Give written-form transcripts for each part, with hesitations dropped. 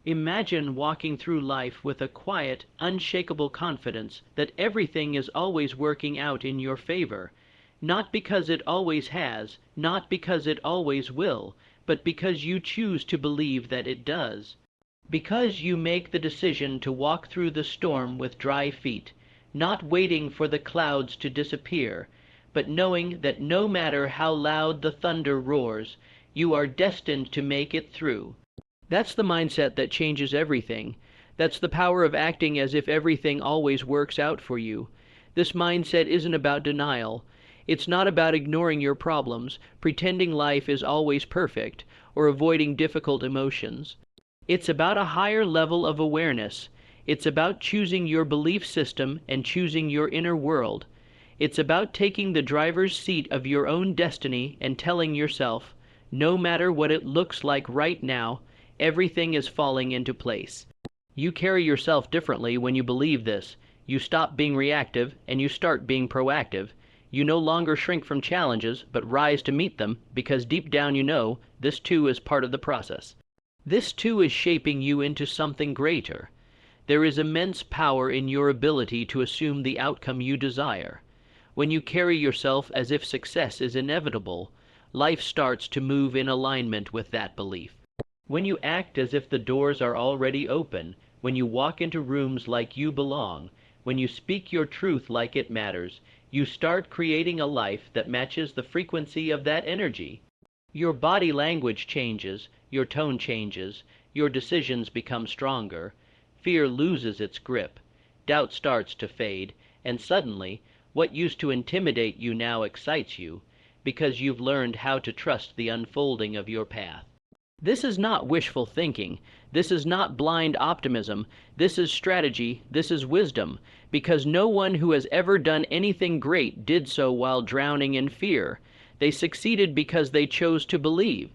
Imagine walking through life with a quiet, unshakable confidence that everything is always working out in your favor, not because it always has, not because it always will, but because you choose to believe that it does. Because you make the decision to walk through the storm with dry feet, not waiting for the clouds to disappear, but knowing that no matter how loud the thunder roars, you are destined to make it through. That's the mindset that changes everything. That's the power of acting as if everything always works out for you. This mindset isn't about denial. It's not about ignoring your problems, pretending life is always perfect, or avoiding difficult emotions. It's about a higher level of awareness. It's about choosing your belief system and choosing your inner world. It's about taking the driver's seat of your own destiny and telling yourself, no matter what it looks like right now, everything is falling into place. You carry yourself differently when you believe this. You stop being reactive and you start being proactive. You no longer shrink from challenges, but rise to meet them, because deep down you know this too is part of the process. This too is shaping you into something greater. There is immense power in your ability to assume the outcome you desire. When you carry yourself as if success is inevitable, life starts to move in alignment with that belief. When you act as if the doors are already open, when you walk into rooms like you belong, when you speak your truth like it matters, you start creating a life that matches the frequency of that energy. Your body language changes, your tone changes, your decisions become stronger, fear loses its grip, doubt starts to fade, and suddenly, what used to intimidate you now excites you, because you've learned how to trust the unfolding of your path. This is not wishful thinking. This is not blind optimism. This is strategy. This is wisdom, because no one who has ever done anything great did so while drowning in fear. They succeeded because they chose to believe.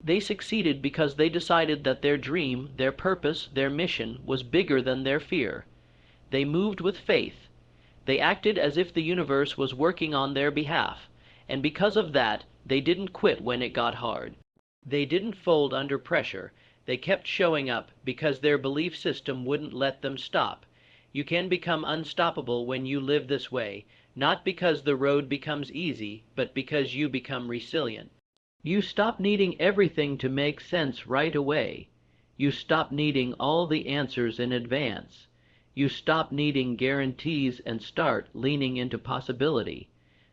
They succeeded because they decided that their dream, their purpose, their mission was bigger than their fear. They moved with faith. They acted as if the universe was working on their behalf, and because of that, they didn't quit when it got hard. They didn't fold under pressure. They kept showing up because their belief system wouldn't let them stop. You can become unstoppable when you live this way, not because the road becomes easy, but because you become resilient. You stop needing everything to make sense right away. You stop needing all the answers in advance. You stop needing guarantees and start leaning into possibility.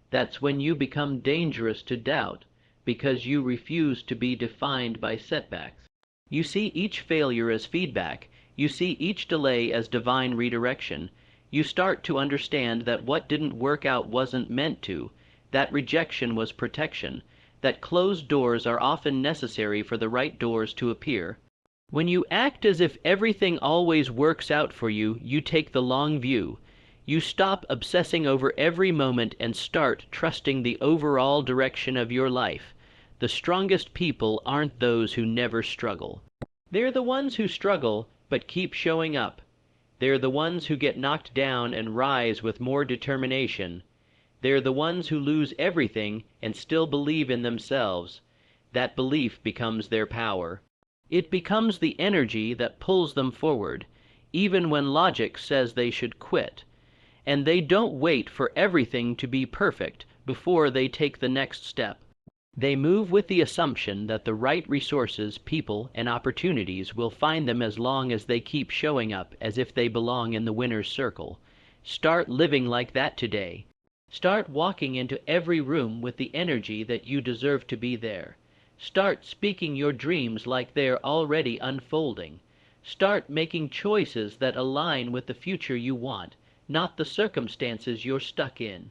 That's when you become dangerous to doubt, because you refuse to be defined by setbacks. You see each failure as feedback. You see each delay as divine redirection. You start to understand that what didn't work out wasn't meant to, that rejection was protection, that closed doors are often necessary for the right doors to appear. When you act as if everything always works out for you, you take the long view. You stop obsessing over every moment and start trusting the overall direction of your life. The strongest people aren't those who never struggle. They're the ones who struggle but keep showing up. They're the ones who get knocked down and rise with more determination. They're the ones who lose everything and still believe in themselves. That belief becomes their power. It becomes the energy that pulls them forward, even when logic says they should quit. And they don't wait for everything to be perfect before they take the next step. They move with the assumption that the right resources, people, and opportunities will find them as long as they keep showing up as if they belong in the winner's circle. Start living like that today. Start walking into every room with the energy that you deserve to be there. Start speaking your dreams like they're already unfolding. Start making choices that align with the future you want, not the circumstances you're stuck in.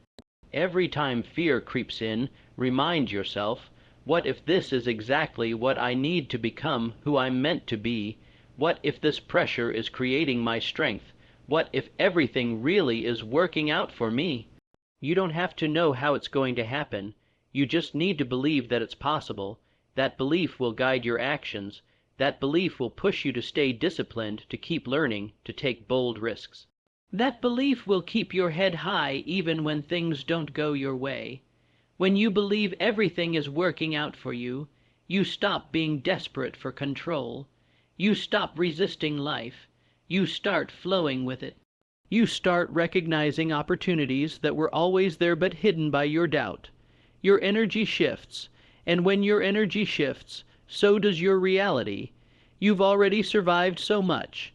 Every time fear creeps in, remind yourself, what if this is exactly what I need to become who I'm meant to be? What if this pressure is creating my strength? What if everything really is working out for me? You don't have to know how it's going to happen. You just need to believe that it's possible. That belief will guide your actions. That belief will push you to stay disciplined, to keep learning, to take bold risks. That belief will keep your head high even when things don't go your way. When you believe everything is working out for you, you stop being desperate for control. You stop resisting life. You start flowing with it. You start recognizing opportunities that were always there but hidden by your doubt. Your energy shifts, and when your energy shifts, so does your reality. You've already survived so much.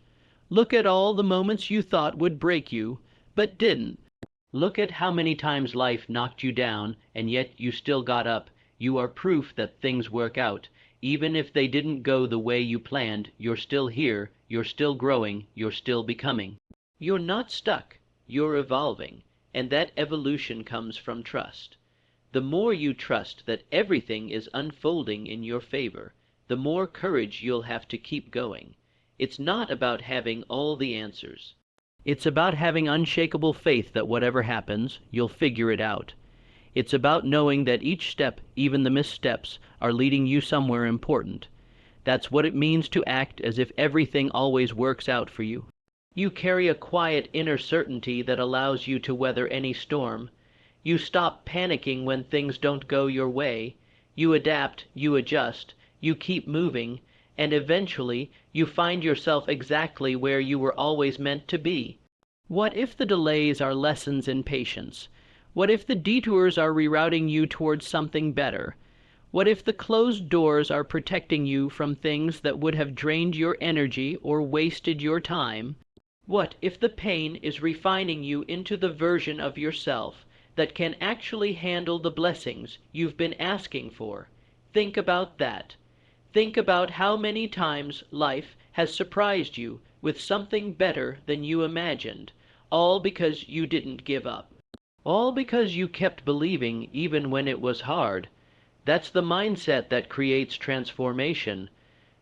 Look at all the moments you thought would break you, but didn't. Look at how many times life knocked you down, and yet you still got up. You are proof that things work out. Even if they didn't go the way you planned, you're still here, you're still growing, you're still becoming. You're not stuck, you're evolving, and that evolution comes from trust. The more you trust that everything is unfolding in your favor, the more courage you'll have to keep going. It's not about having all the answers. It's about having unshakable faith that whatever happens, you'll figure it out. It's about knowing that each step, even the missteps, are leading you somewhere important. That's what it means to act as if everything always works out for you. You carry a quiet inner certainty that allows you to weather any storm. You stop panicking when things don't go your way. You adapt, you adjust, you keep moving, and eventually you find yourself exactly where you were always meant to be. What if the delays are lessons in patience? What if the detours are rerouting you towards something better? What if the closed doors are protecting you from things that would have drained your energy or wasted your time? What if the pain is refining you into the version of yourself that can actually handle the blessings you've been asking for? Think about that. Think about how many times life has surprised you with something better than you imagined, all because you didn't give up. All because you kept believing even when it was hard. That's the mindset that creates transformation.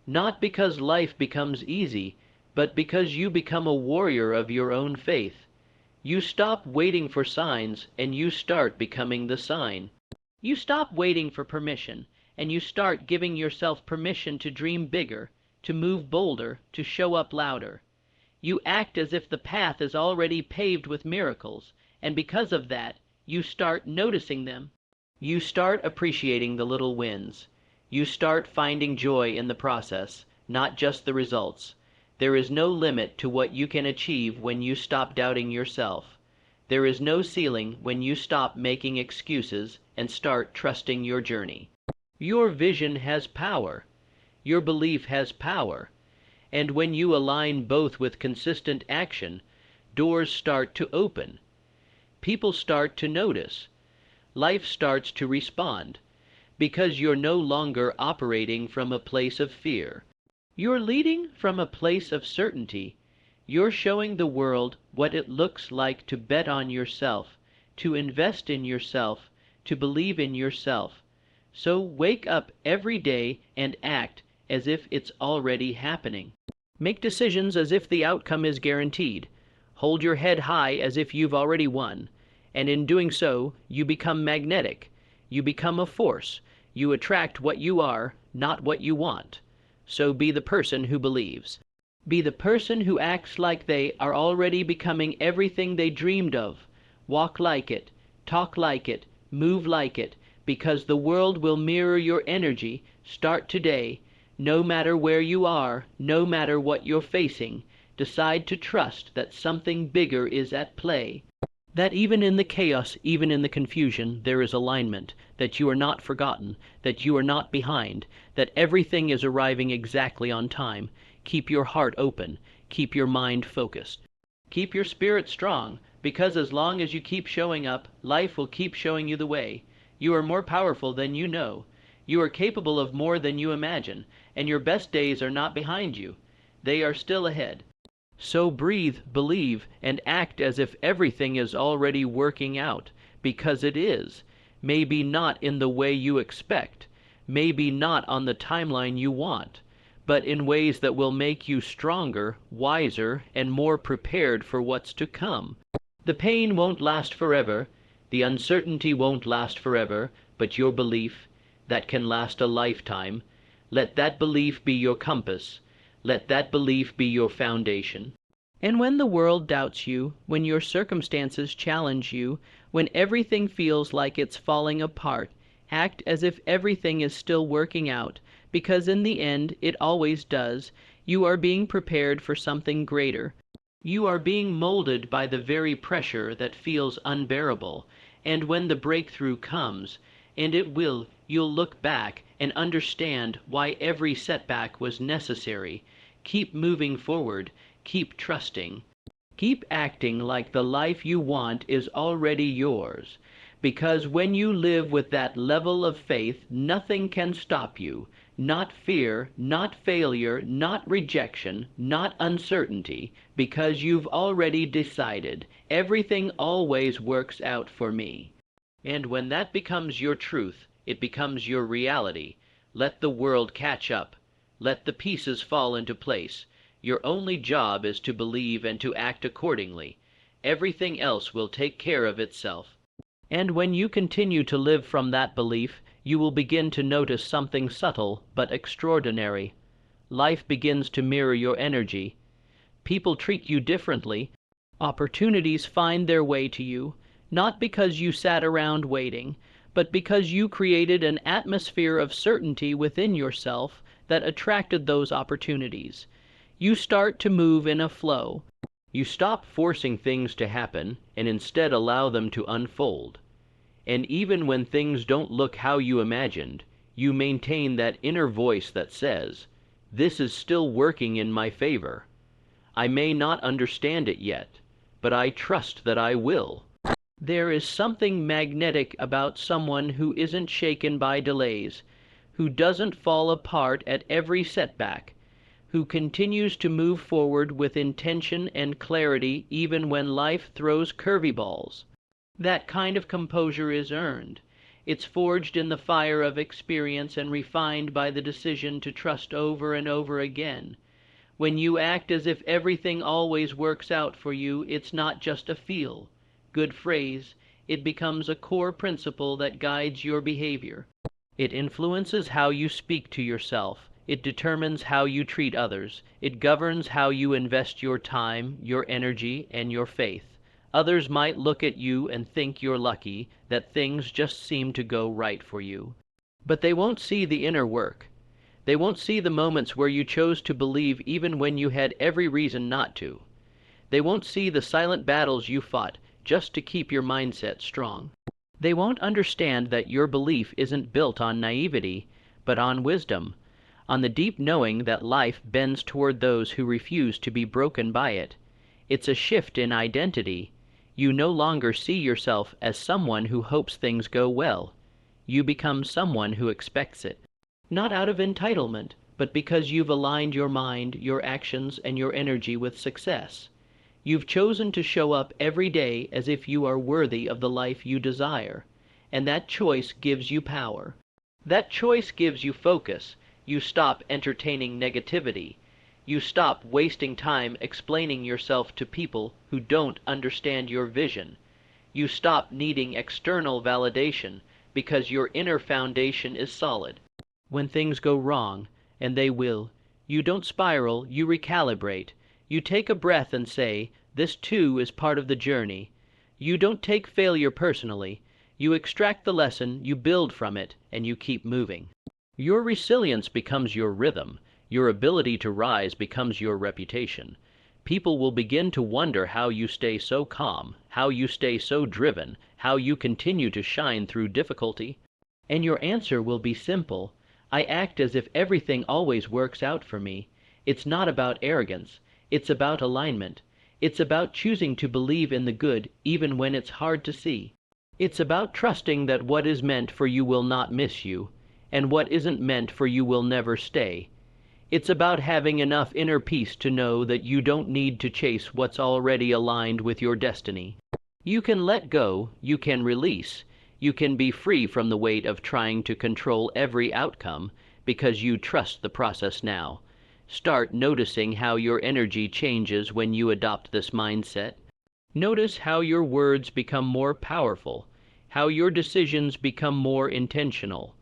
Not because life becomes easy, but because you become a warrior of your own faith. You stop waiting for signs, and you start becoming the sign. You stop waiting for permission, and you start giving yourself permission to dream bigger, to move bolder, to show up louder. You act as if the path is already paved with miracles, and because of that, you start noticing them. You start appreciating the little wins. You start finding joy in the process, not just the results. There is no limit to what you can achieve when you stop doubting yourself. There is no ceiling when you stop making excuses and start trusting your journey. Your vision has power. Your belief has power. And when you align both with consistent action, doors start to open. People start to notice. Life starts to respond, because you're no longer operating from a place of fear. You're leading from a place of certainty. You're showing the world what it looks like to bet on yourself, to invest in yourself, to believe in yourself. So wake up every day and act as if it's already happening. Make decisions as if the outcome is guaranteed. Hold your head high as if you've already won. And in doing so, you become magnetic. You become a force. You attract what you are, not what you want. So be the person who believes. Be the person who acts like they are already becoming everything they dreamed of. Walk like it, talk like it, move like it, because the world will mirror your energy. Start today. No matter where you are, no matter what you're facing, decide to trust that something bigger is at play. That even in the chaos, even in the confusion, there is alignment, that you are not forgotten, that you are not behind, that everything is arriving exactly on time. Keep your heart open. Keep your mind focused. Keep your spirit strong, because as long as you keep showing up, life will keep showing you the way. You are more powerful than you know. You are capable of more than you imagine, and your best days are not behind you. They are still ahead. So breathe, believe, and act as if everything is already working out, because it is. Maybe not in the way you expect, maybe not on the timeline you want, but in ways that will make you stronger, wiser, and more prepared for what's to come. The pain won't last forever, the uncertainty won't last forever, but your belief, that can last a lifetime. Let that belief be your compass. Let that belief be your foundation. And when the world doubts you, when your circumstances challenge you, when everything feels like it's falling apart, act as if everything is still working out, because in the end it always does. You are being prepared for something greater. You are being molded by the very pressure that feels unbearable, and when the breakthrough comes, and it will, you'll look back and understand why every setback was necessary. Keep moving forward, keep trusting. Keep acting like the life you want is already yours, because when you live with that level of faith, nothing can stop you. Not fear, not failure, not rejection, not uncertainty, because you've already decided, everything always works out for me. And when that becomes your truth, it becomes your reality. Let the world catch up. Let the pieces fall into place. Your only job is to believe and to act accordingly. Everything else will take care of itself. And when you continue to live from that belief, you will begin to notice something subtle but extraordinary. Life begins to mirror your energy. People treat you differently. Opportunities find their way to you, not because you sat around waiting, but because you created an atmosphere of certainty within yourself that attracted those opportunities. You start to move in a flow. You stop forcing things to happen and instead allow them to unfold. And even when things don't look how you imagined, you maintain that inner voice that says, "This is still working in my favor. I may not understand it yet, but I trust that I will." There is something magnetic about someone who isn't shaken by delays, who doesn't fall apart at every setback, who continues to move forward with intention and clarity even when life throws curvy balls. That kind of composure is earned. It's forged in the fire of experience and refined by the decision to trust over and over again. When you act as if everything always works out for you, it's not just a feel. Good phrase. It becomes a core principle that guides your behavior. It influences how you speak to yourself. It determines how you treat others. It governs how you invest your time, your energy, and your faith. Others might look at you and think you're lucky, that things just seem to go right for you. But they won't see the inner work. They won't see the moments where you chose to believe even when you had every reason not to. They won't see the silent battles you fought just to keep your mindset strong. They won't understand that your belief isn't built on naivety, but on wisdom, on the deep knowing that life bends toward those who refuse to be broken by it. It's a shift in identity. You no longer see yourself as someone who hopes things go well. You become someone who expects it. Not out of entitlement, but because you've aligned your mind, your actions, and your energy with success. You've chosen to show up every day as if you are worthy of the life you desire, and that choice gives you power. That choice gives you focus. You stop entertaining negativity. You stop wasting time explaining yourself to people who don't understand your vision. You stop needing external validation because your inner foundation is solid. When things go wrong, and they will, you don't spiral, you recalibrate. You take a breath and say, "This too is part of the journey." You don't take failure personally. You extract the lesson, you build from it, and you keep moving. Your resilience becomes your rhythm. Your ability to rise becomes your reputation. People will begin to wonder how you stay so calm, how you stay so driven, how you continue to shine through difficulty. And your answer will be simple. I act as if everything always works out for me. It's not about arrogance. It's about alignment. It's about choosing to believe in the good even when it's hard to see. It's about trusting that what is meant for you will not miss you, and what isn't meant for you will never stay. It's about having enough inner peace to know that you don't need to chase what's already aligned with your destiny. You can let go, you can release, you can be free from the weight of trying to control every outcome because you trust the process now. Start noticing how your energy changes when you adopt this mindset. Notice how your words become more powerful, how your decisions become more intentional.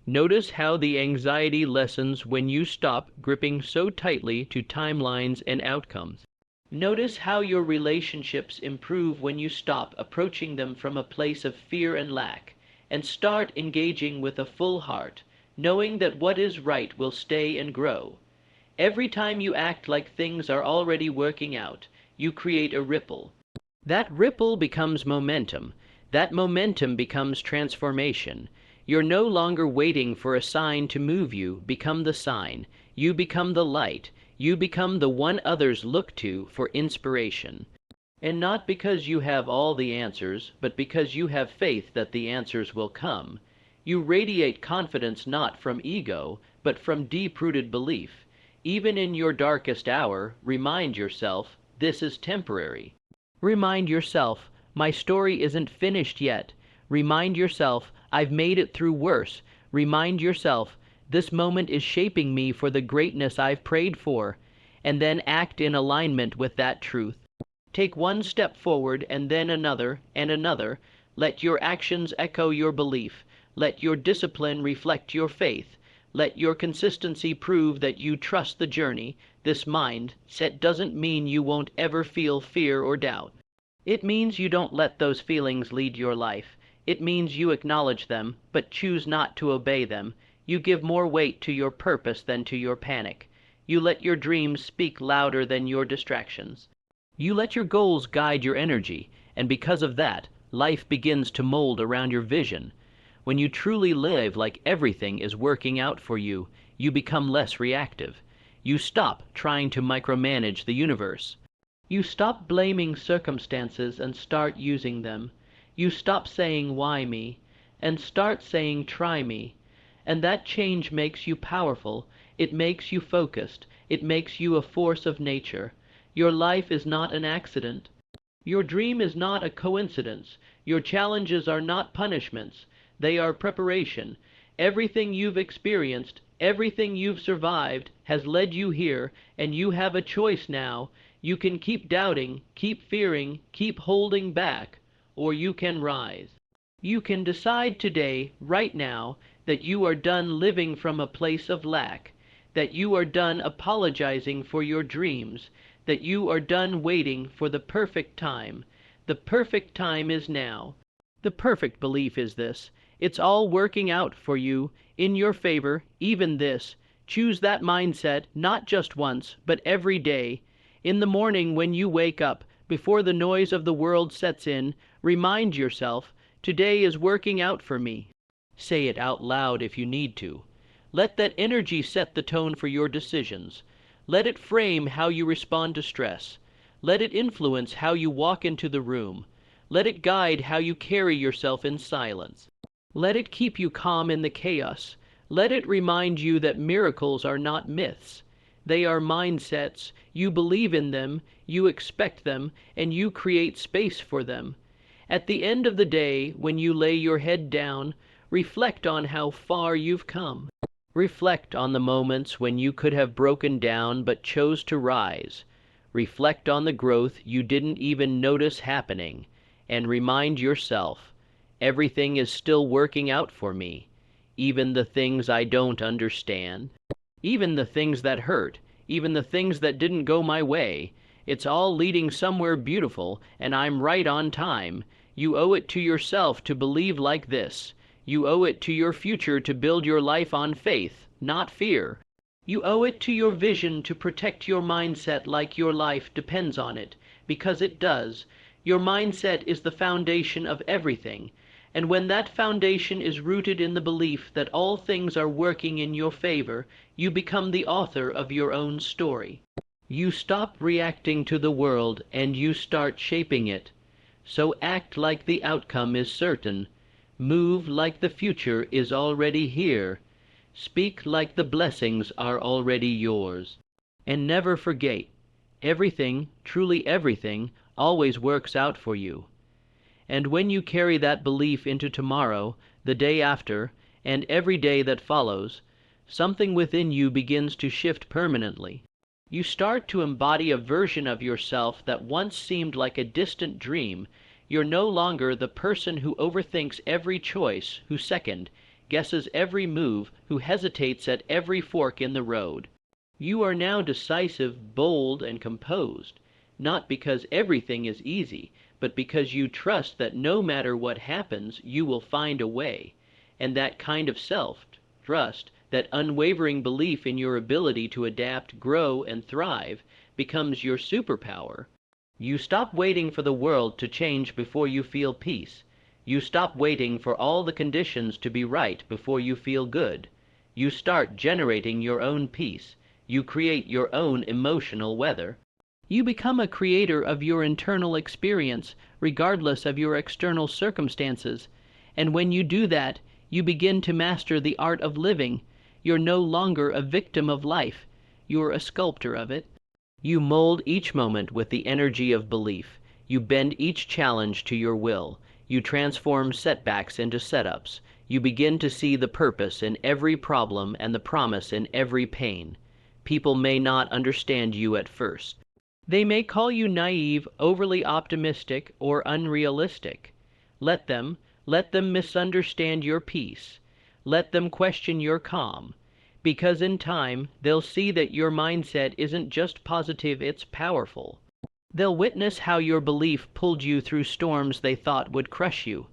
Notice how the anxiety lessens when you stop gripping so tightly to timelines and outcomes. Notice how your relationships improve when you stop approaching them from a place of fear and lack, and start engaging with a full heart, knowing that what is right will stay and grow. Every time you act like things are already working out, you create a ripple. That ripple becomes momentum. That momentum becomes transformation. You're no longer waiting for a sign to move you. Become the sign. You become the light. You become the one others look to for inspiration. And not because you have all the answers, but because you have faith that the answers will come. You radiate confidence not from ego, but from deep-rooted belief. Even in your darkest hour, remind yourself, this is temporary. Remind yourself, my story isn't finished yet. Remind yourself, I've made it through worse. Remind yourself, this moment is shaping me for the greatness I've prayed for. And then act in alignment with that truth. Take one step forward and then another and another. Let your actions echo your belief. Let your discipline reflect your faith. Let your consistency prove that you trust the journey. This mindset doesn't mean you won't ever feel fear or doubt. It means you don't let those feelings lead your life. It means you acknowledge them, but choose not to obey them. You give more weight to your purpose than to your panic. You let your dreams speak louder than your distractions. You let your goals guide your energy, and because of that, life begins to mold around your vision. When you truly live like everything is working out for you, you become less reactive. You stop trying to micromanage the universe. You stop blaming circumstances and start using them. You stop saying, why me, and start saying, try me. And that change makes you powerful. It makes you focused. It makes you a force of nature. Your life is not an accident. Your dream is not a coincidence. Your challenges are not punishments. They are preparation. Everything you've experienced, everything you've survived, has led you here, and you have a choice now. You can keep doubting, keep fearing, keep holding back, or you can rise. You can decide today, right now, that you are done living from a place of lack, that you are done apologizing for your dreams, that you are done waiting for the perfect time. The perfect time is now. The perfect belief is this. It's all working out for you, in your favor, even this. Choose that mindset, not just once, but every day. In the morning when you wake up, before the noise of the world sets in, remind yourself, today is working out for me. Say it out loud if you need to. Let that energy set the tone for your decisions. Let it frame how you respond to stress. Let it influence how you walk into the room. Let it guide how you carry yourself in silence. Let it keep you calm in the chaos. Let it remind you that miracles are not myths. They are mindsets. You believe in them, you expect them, and you create space for them. At the end of the day, when you lay your head down, reflect on how far you've come. Reflect on the moments when you could have broken down but chose to rise. Reflect on the growth you didn't even notice happening, and remind yourself, everything is still working out for me, even the things I don't understand, even the things that hurt, even the things that didn't go my way. It's all leading somewhere beautiful, and I'm right on time. You owe it to yourself to believe like this. You owe it to your future to build your life on faith, not fear. You owe it to your vision to protect your mindset like your life depends on it, because it does. Your mindset is the foundation of everything, and when that foundation is rooted in the belief that all things are working in your favor, you become the author of your own story. You stop reacting to the world and you start shaping it. So act like the outcome is certain. Move like the future is already here. Speak like the blessings are already yours. And never forget, everything, truly everything, always works out for you. And when you carry that belief into tomorrow, the day after, and every day that follows, something within you begins to shift permanently. You start to embody a version of yourself that once seemed like a distant dream. You're no longer the person who overthinks every choice, who guesses every move, who hesitates at every fork in the road. You are now decisive, bold, and composed, not because everything is easy, but because you trust that no matter what happens, you will find a way. And that kind of self-trust That unwavering belief in your ability to adapt, grow, and thrive becomes your superpower. You stop waiting for the world to change before you feel peace. You stop waiting for all the conditions to be right before you feel good. You start generating your own peace. You create your own emotional weather. You become a creator of your internal experience, regardless of your external circumstances. And when you do that, you begin to master the art of living. You're no longer a victim of life. You're a sculptor of it. You mold each moment with the energy of belief. You bend each challenge to your will. You transform setbacks into setups. You begin to see the purpose in every problem and the promise in every pain. People may not understand you at first. They may call you naive, overly optimistic, or unrealistic. Let them misunderstand your peace. Let them question your calm. Because in time, they'll see that your mindset isn't just positive, it's powerful. They'll witness how your belief pulled you through storms they thought would crush you.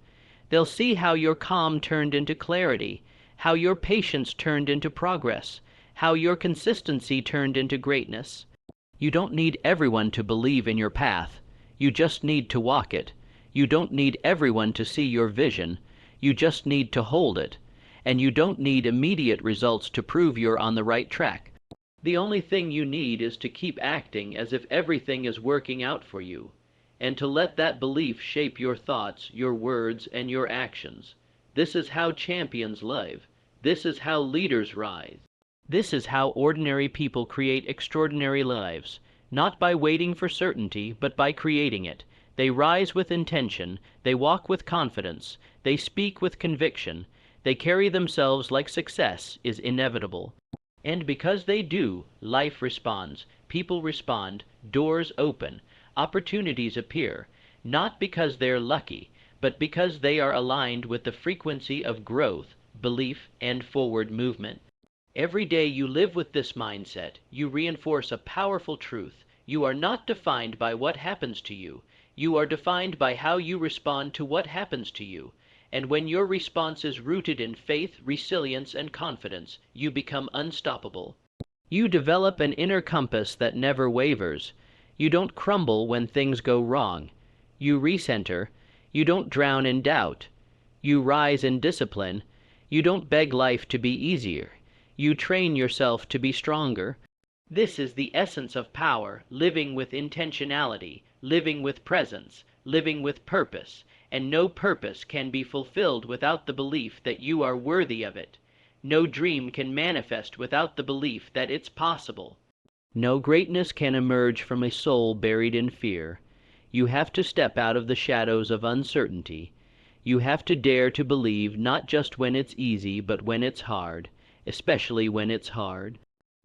They'll see how your calm turned into clarity, how your patience turned into progress, how your consistency turned into greatness. You don't need everyone to believe in your path. You just need to walk it. You don't need everyone to see your vision. You just need to hold it. And you don't need immediate results to prove you're on the right track. The only thing you need is to keep acting as if everything is working out for you, and to let that belief shape your thoughts, your words, and your actions. This is how champions live. This is how leaders rise. This is how ordinary people create extraordinary lives, not by waiting for certainty, but by creating it. They rise with intention, they walk with confidence, they speak with conviction, they carry themselves like success is inevitable. And because they do, life responds, people respond, doors open, opportunities appear, not because they're lucky, but because they are aligned with the frequency of growth, belief, and forward movement. Every day you live with this mindset, you reinforce a powerful truth. You are not defined by what happens to you. You are defined by how you respond to what happens to you. And when your response is rooted in faith, resilience, and confidence, you become unstoppable. You develop an inner compass that never wavers. You don't crumble when things go wrong. You recenter. You don't drown in doubt. You rise in discipline. You don't beg life to be easier. You train yourself to be stronger. This is the essence of power, living with intentionality, living with presence, living with purpose. And no purpose can be fulfilled without the belief that you are worthy of it. No dream can manifest without the belief that it's possible. No greatness can emerge from a soul buried in fear. You have to step out of the shadows of uncertainty. You have to dare to believe not just when it's easy, but when it's hard, especially when it's hard.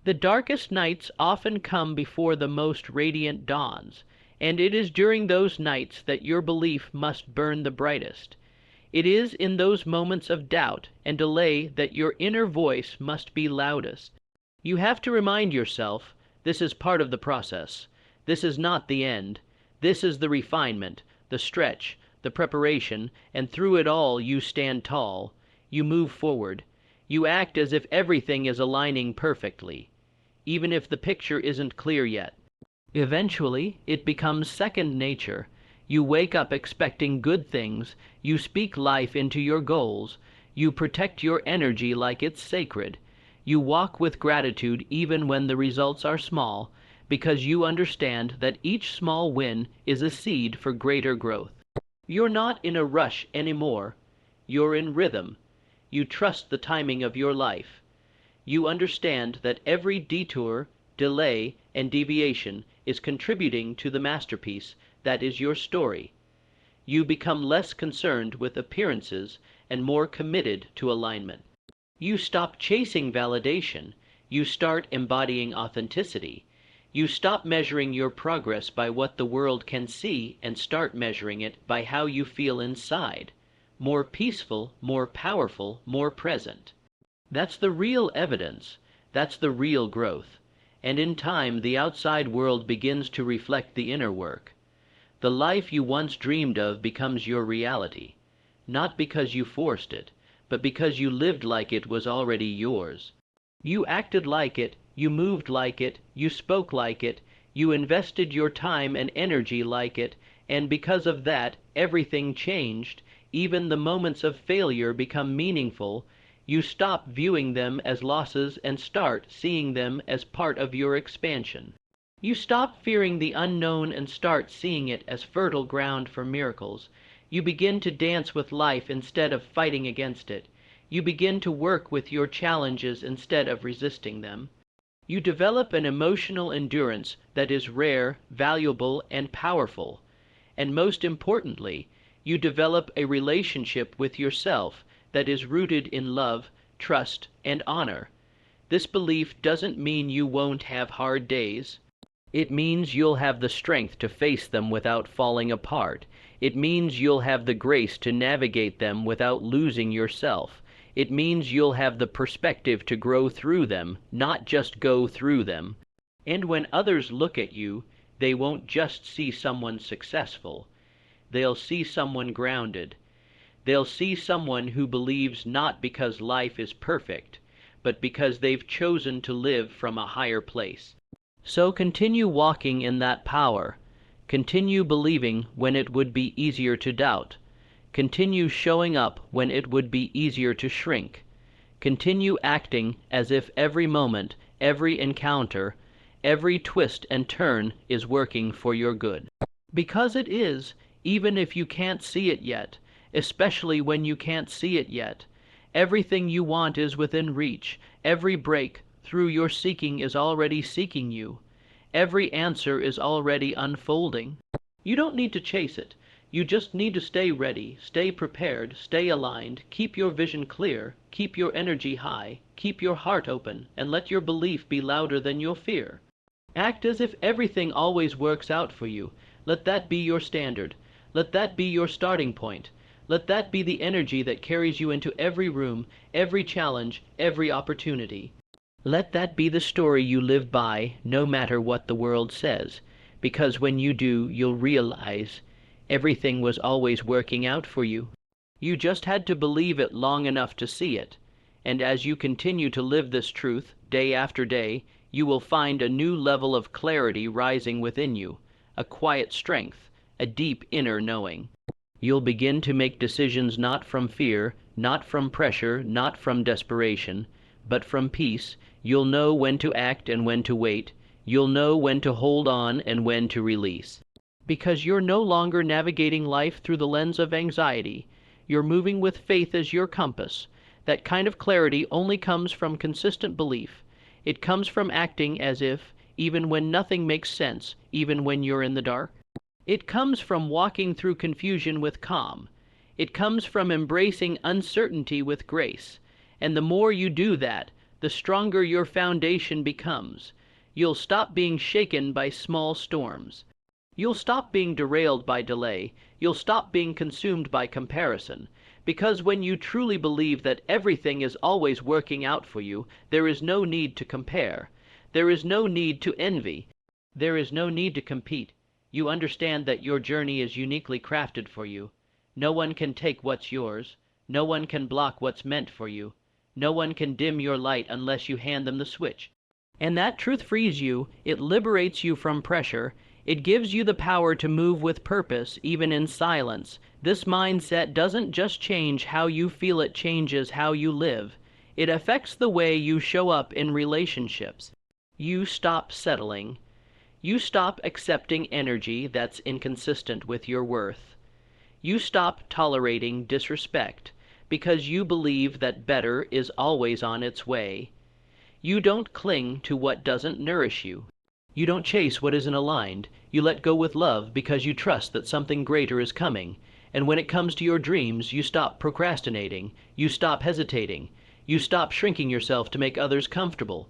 The darkest nights often come before the most radiant dawns. And it is during those nights that your belief must burn the brightest. It is in those moments of doubt and delay that your inner voice must be loudest. You have to remind yourself, this is part of the process. This is not the end. This is the refinement, the stretch, the preparation, and through it all you stand tall. You move forward. You act as if everything is aligning perfectly, even if the picture isn't clear yet. Eventually, it becomes second nature. You wake up expecting good things. You speak life into your goals. You protect your energy like it's sacred. You walk with gratitude even when the results are small, because you understand that each small win is a seed for greater growth. You're not in a rush anymore. You're in rhythm. You trust the timing of your life. You understand that every detour, delay, and deviation is contributing to the masterpiece that is your story. You become less concerned with appearances and more committed to alignment. You stop chasing validation. You start embodying authenticity. You stop measuring your progress by what the world can see and start measuring it by how you feel inside. More peaceful, more powerful, more present. That's the real evidence. That's the real growth. And in time, the outside world begins to reflect the inner work. The life you once dreamed of becomes your reality, not because you forced it, but because you lived like it was already yours. You acted like it, you moved like it, you spoke like it, you invested your time and energy like it, and because of that, everything changed. Even the moments of failure become meaningful. You stop viewing them as losses and start seeing them as part of your expansion. You stop fearing the unknown and start seeing it as fertile ground for miracles. You begin to dance with life instead of fighting against it. You begin to work with your challenges instead of resisting them. You develop an emotional endurance that is rare, valuable, and powerful. And most importantly, you develop a relationship with yourself that is rooted in love, trust, and honor. This belief doesn't mean you won't have hard days. It means you'll have the strength to face them without falling apart. It means you'll have the grace to navigate them without losing yourself. It means you'll have the perspective to grow through them, not just go through them. And when others look at you, they won't just see someone successful. They'll see someone grounded. They'll see someone who believes not because life is perfect, but because they've chosen to live from a higher place. So continue walking in that power. Continue believing when it would be easier to doubt. Continue showing up when it would be easier to shrink. Continue acting as if every moment, every encounter, every twist and turn is working for your good. Because it is, even if you can't see it yet, especially when you can't see it yet. Everything you want is within reach. Every break through your seeking is already seeking you. Every answer is already unfolding. You don't need to chase it. You just need to stay ready, stay prepared, stay aligned, keep your vision clear, keep your energy high, keep your heart open, and let your belief be louder than your fear. Act as if everything always works out for you. Let that be your standard. Let that be your starting point. Let that be the energy that carries you into every room, every challenge, every opportunity. Let that be the story you live by, no matter what the world says, because when you do, you'll realize everything was always working out for you. You just had to believe it long enough to see it, and as you continue to live this truth, day after day, you will find a new level of clarity rising within you, a quiet strength, a deep inner knowing. You'll begin to make decisions not from fear, not from pressure, not from desperation, but from peace. You'll know when to act and when to wait. You'll know when to hold on and when to release. Because you're no longer navigating life through the lens of anxiety. You're moving with faith as your compass. That kind of clarity only comes from consistent belief. It comes from acting as if, even when nothing makes sense, even when you're in the dark. It comes from walking through confusion with calm. It comes from embracing uncertainty with grace. And the more you do that, the stronger your foundation becomes. You'll stop being shaken by small storms. You'll stop being derailed by delay. You'll stop being consumed by comparison. Because when you truly believe that everything is always working out for you, there is no need to compare. There is no need to envy. There is no need to compete. You understand that your journey is uniquely crafted for you. No one can take what's yours. No one can block what's meant for you. No one can dim your light unless you hand them the switch. And that truth frees you. It liberates you from pressure. It gives you the power to move with purpose, even in silence. This mindset doesn't just change how you feel, it changes how you live. It affects the way you show up in relationships. You stop settling. You stop accepting energy that's inconsistent with your worth. You stop tolerating disrespect because you believe that better is always on its way. You don't cling to what doesn't nourish you. You don't chase what isn't aligned. You let go with love because you trust that something greater is coming. And when it comes to your dreams, you stop procrastinating. You stop hesitating. You stop shrinking yourself to make others comfortable.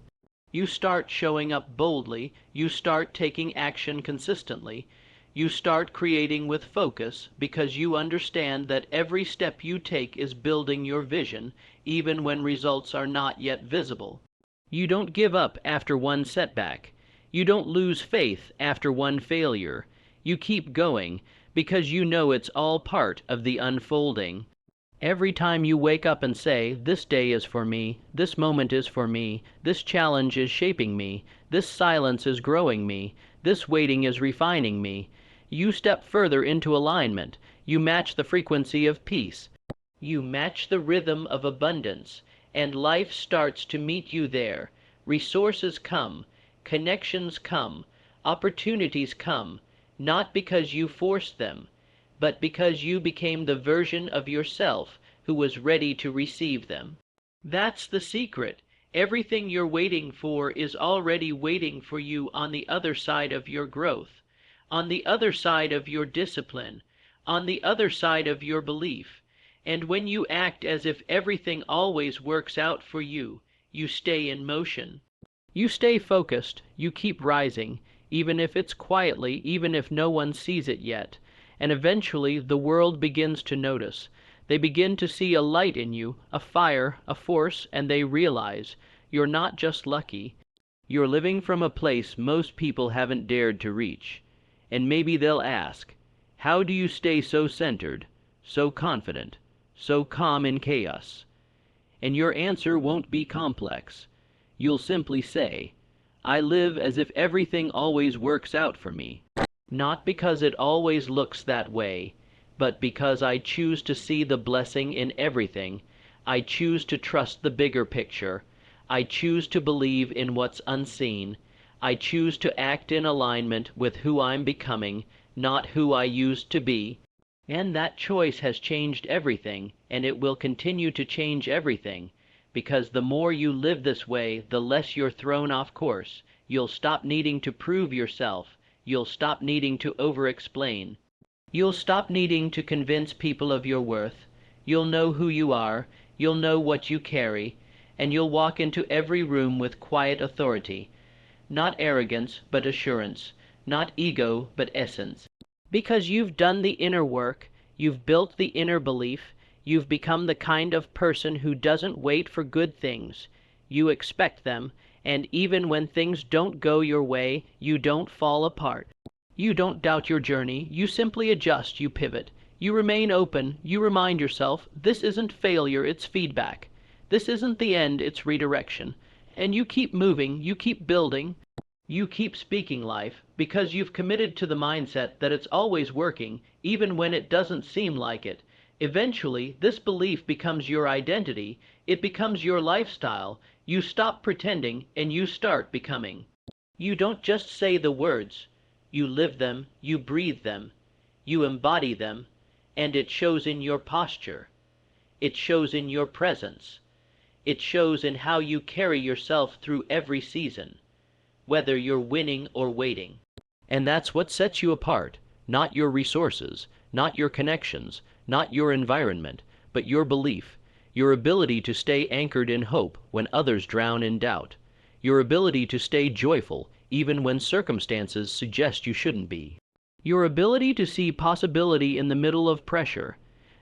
You start showing up boldly. You start taking action consistently. You start creating with focus because you understand that every step you take is building your vision, even when results are not yet visible. You don't give up after one setback. You don't lose faith after one failure. You keep going because you know it's all part of the unfolding. Every time you wake up and say, "This day is for me, this moment is for me, this challenge is shaping me, this silence is growing me, this waiting is refining me," you step further into alignment. You match the frequency of peace. You match the rhythm of abundance, and life starts to meet you there. Resources come, connections come, opportunities come, not because you forced them, but because you became the version of yourself who was ready to receive them. That's the secret. Everything you're waiting for is already waiting for you on the other side of your growth, on the other side of your discipline, on the other side of your belief. And when you act as if everything always works out for you, you stay in motion. You stay focused, you keep rising, even if it's quietly, even if no one sees it yet. And eventually the world begins to notice. They begin to see a light in you, a fire, a force, and they realize you're not just lucky. You're living from a place most people haven't dared to reach. And maybe they'll ask, how do you stay so centered, so confident, so calm in chaos? And your answer won't be complex. You'll simply say, I live as if everything always works out for me. Not because it always looks that way, but because I choose to see the blessing in everything. I choose to trust the bigger picture. I choose to believe in what's unseen. I choose to act in alignment with who I'm becoming, not who I used to be. And that choice has changed everything, and it will continue to change everything, because the more you live this way, the less you're thrown off course. You'll stop needing to prove yourself. You'll stop needing to over-explain. You'll stop needing to convince people of your worth. You'll know who you are. You'll know what you carry. And you'll walk into every room with quiet authority. Not arrogance, but assurance. Not ego, but essence. Because you've done the inner work. You've built the inner belief. You've become the kind of person who doesn't wait for good things. You expect them. And even when things don't go your way, you don't fall apart. You don't doubt your journey. You simply adjust, you pivot. You remain open. You remind yourself, this isn't failure, it's feedback. This isn't the end, it's redirection. And you keep moving, you keep building. You keep speaking life, because you've committed to the mindset that it's always working, even when it doesn't seem like it. Eventually, this belief becomes your identity. It becomes your lifestyle. You stop pretending and you start becoming. You don't just say the words. You live them, you breathe them, you embody them, and it shows in your posture. It shows in your presence. It shows in how you carry yourself through every season, whether you're winning or waiting. And that's what sets you apart, not your resources, not your connections, not your environment, but your belief. Your ability to stay anchored in hope when others drown in doubt. Your ability to stay joyful even when circumstances suggest you shouldn't be. Your ability to see possibility in the middle of pressure.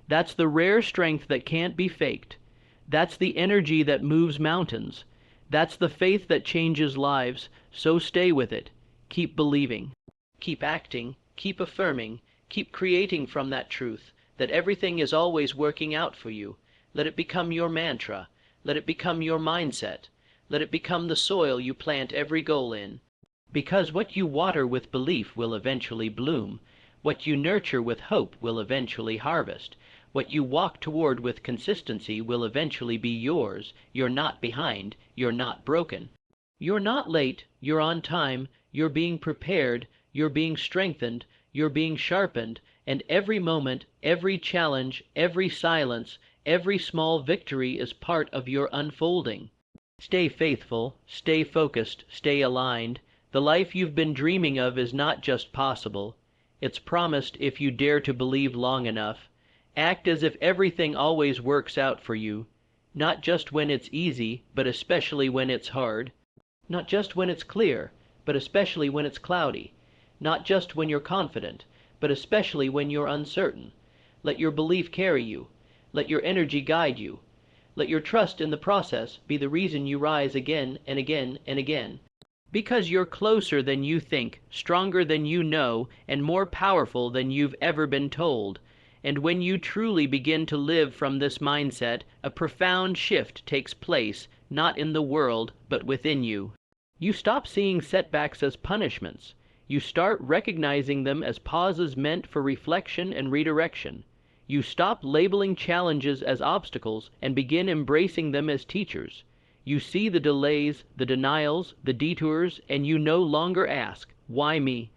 That's the rare strength that can't be faked. That's the energy that moves mountains. That's the faith that changes lives. So stay with it. Keep believing. Keep acting. Keep affirming. Keep creating from that truth, that everything is always working out for you. Let it become your mantra. Let it become your mindset. Let it become the soil you plant every goal in. Because what you water with belief will eventually bloom. What you nurture with hope will eventually harvest. What you walk toward with consistency will eventually be yours. You're not behind. You're not broken. You're not late. You're on time. You're being prepared. You're being strengthened. You're being sharpened. And every moment, every challenge, every silence, every small victory is part of your unfolding. Stay faithful, stay focused, stay aligned. The life you've been dreaming of is not just possible. It's promised if you dare to believe long enough. Act as if everything always works out for you. Not just when it's easy, but especially when it's hard. Not just when it's clear, but especially when it's cloudy. Not just when you're confident, but especially when you're uncertain. Let your belief carry you. Let your energy guide you. Let your trust in the process be the reason you rise again and again and again. Because you're closer than you think, stronger than you know, and more powerful than you've ever been told. And when you truly begin to live from this mindset, a profound shift takes place, not in the world, but within you. You stop seeing setbacks as punishments. You start recognizing them as pauses meant for reflection and redirection. You stop labeling challenges as obstacles and begin embracing them as teachers. You see the delays, the denials, the detours, and you no longer ask, "Why me?"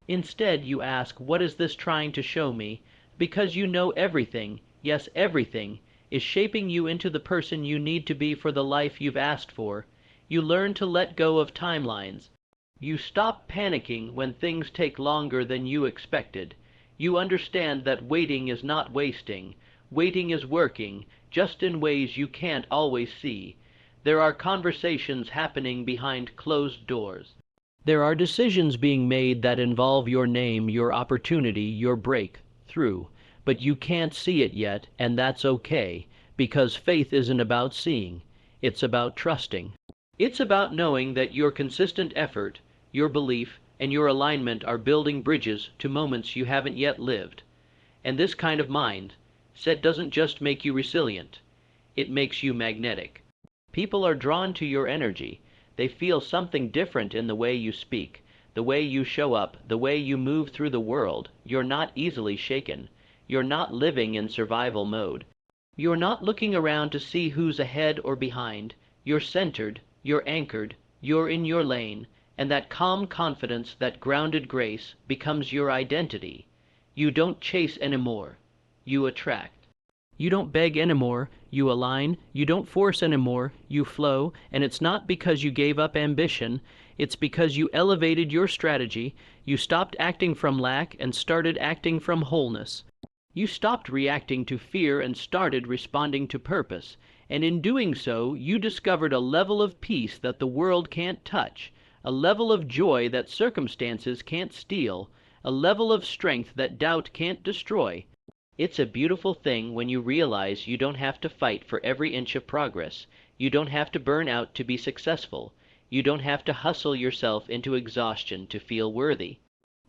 Instead, you ask, "What is this trying to show me?" Because you know everything, yes, everything, is shaping you into the person you need to be for the life you've asked for. You learn to let go of timelines. You stop panicking when things take longer than you expected. You understand that waiting is not wasting. Waiting is working, just in ways you can't always see. There are conversations happening behind closed doors. There are decisions being made that involve your name, your opportunity, your breakthrough. But you can't see it yet, and that's okay, because faith isn't about seeing. It's about trusting. It's about knowing that your consistent effort, your belief, and your alignment are building bridges to moments you haven't yet lived. And this kind of mindset doesn't just make you resilient, it makes you magnetic. People are drawn to your energy. They feel something different in the way you speak, the way you show up, the way you move through the world. You're not easily shaken. You're not living in survival mode. You're not looking around to see who's ahead or behind. You're centered, you're anchored, you're in your lane, and that calm confidence, that grounded grace, becomes your identity. You don't chase anymore. You attract. You don't beg anymore. You align. You don't force anymore. You flow, and it's not because you gave up ambition. It's because you elevated your strategy. You stopped acting from lack and started acting from wholeness. You stopped reacting to fear and started responding to purpose. And in doing so, you discovered a level of peace that the world can't touch, a level of joy that circumstances can't steal, a level of strength that doubt can't destroy. It's a beautiful thing when you realize you don't have to fight for every inch of progress. You don't have to burn out to be successful. You don't have to hustle yourself into exhaustion to feel worthy.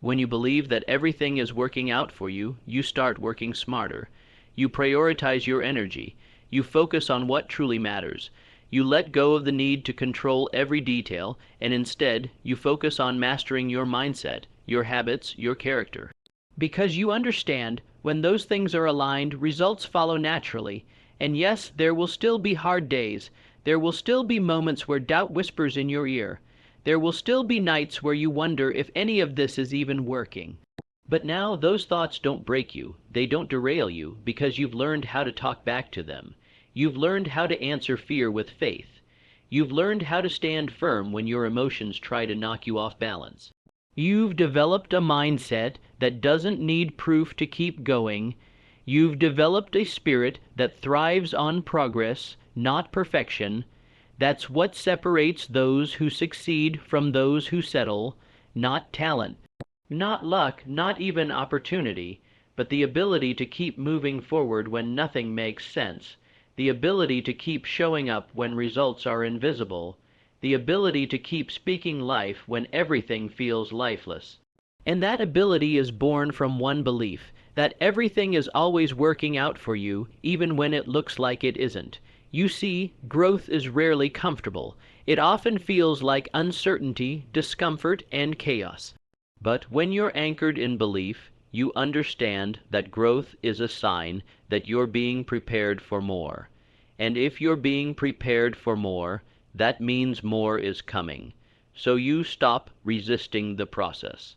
When you believe that everything is working out for you, you start working smarter. You prioritize your energy. You focus on what truly matters. You let go of the need to control every detail, and instead, you focus on mastering your mindset, your habits, your character. Because you understand, when those things are aligned, results follow naturally. And yes, there will still be hard days. There will still be moments where doubt whispers in your ear. There will still be nights where you wonder if any of this is even working. But now those thoughts don't break you. They don't derail you, because you've learned how to talk back to them. You've learned how to answer fear with faith. You've learned how to stand firm when your emotions try to knock you off balance. You've developed a mindset that doesn't need proof to keep going. You've developed a spirit that thrives on progress, not perfection. That's what separates those who succeed from those who settle, not talent, not luck, not even opportunity, but the ability to keep moving forward when nothing makes sense, the ability to keep showing up when results are invisible, the ability to keep speaking life when everything feels lifeless. And that ability is born from one belief, that everything is always working out for you, even when it looks like it isn't. You see, growth is rarely comfortable. It often feels like uncertainty, discomfort, and chaos. But when you're anchored in belief, you understand that growth is a sign that you're being prepared for more. And if you're being prepared for more, that means more is coming. So you stop resisting the process.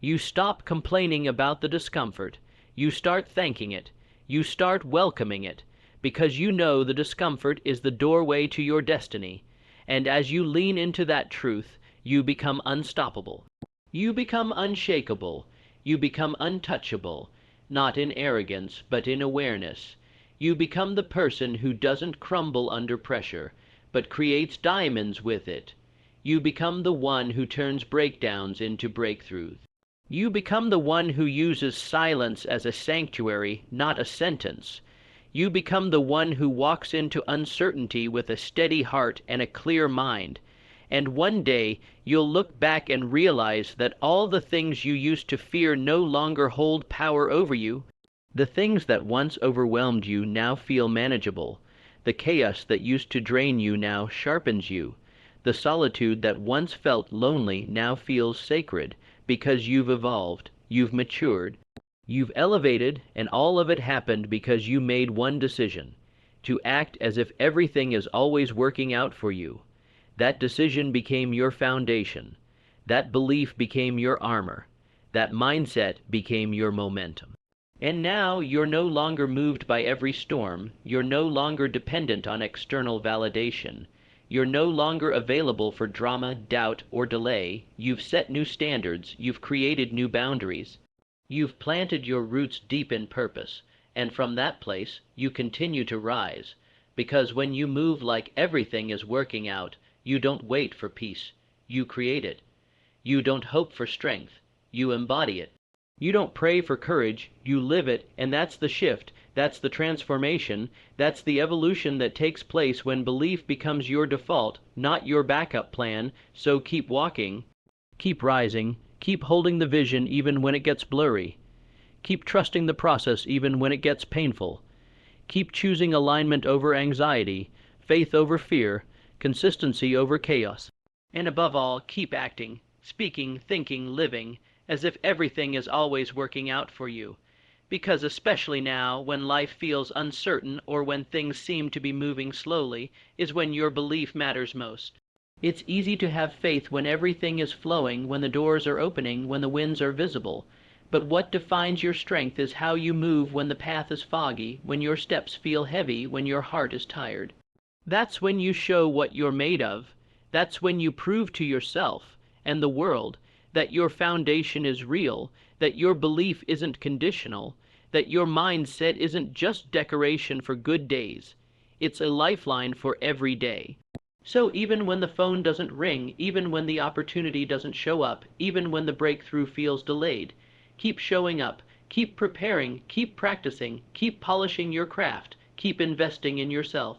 You stop complaining about the discomfort. You start thanking it. You start welcoming it, because you know the discomfort is the doorway to your destiny. And as you lean into that truth, you become unstoppable. You become unshakable. You become untouchable, not in arrogance, but in awareness. You become the person who doesn't crumble under pressure, but creates diamonds with it. You become the one who turns breakdowns into breakthroughs. You become the one who uses silence as a sanctuary, not a sentence. You become the one who walks into uncertainty with a steady heart and a clear mind. And one day, you'll look back and realize that all the things you used to fear no longer hold power over you. The things that once overwhelmed you now feel manageable. The chaos that used to drain you now sharpens you. The solitude that once felt lonely now feels sacred, because you've evolved, you've matured, you've elevated, and all of it happened because you made one decision: to act as if everything is always working out for you. That decision became your foundation. That belief became your armor. That mindset became your momentum. And now you're no longer moved by every storm. You're no longer dependent on external validation. You're no longer available for drama, doubt, or delay. You've set new standards. You've created new boundaries. You've planted your roots deep in purpose. And from that place, you continue to rise. Because when you move like everything is working out, you don't wait for peace. You create it. You don't hope for strength. You embody it. You don't pray for courage, you live it, and that's the shift, that's the transformation, that's the evolution that takes place when belief becomes your default, not your backup plan. So keep walking, keep rising, keep holding the vision even when it gets blurry. Keep trusting the process even when it gets painful. Keep choosing alignment over anxiety, faith over fear, consistency over chaos. And above all, keep acting, speaking, thinking, living, as if everything is always working out for you. Because especially now, when life feels uncertain or when things seem to be moving slowly, is when your belief matters most. It's easy to have faith when everything is flowing, when the doors are opening, when the winds are visible. But what defines your strength is how you move when the path is foggy, when your steps feel heavy, when your heart is tired. That's when you show what you're made of. That's when you prove to yourself and the world that your foundation is real, that your belief isn't conditional, that your mindset isn't just decoration for good days. It's a lifeline for every day. So even when the phone doesn't ring, even when the opportunity doesn't show up, even when the breakthrough feels delayed, keep showing up, keep preparing, keep practicing, keep polishing your craft, keep investing in yourself.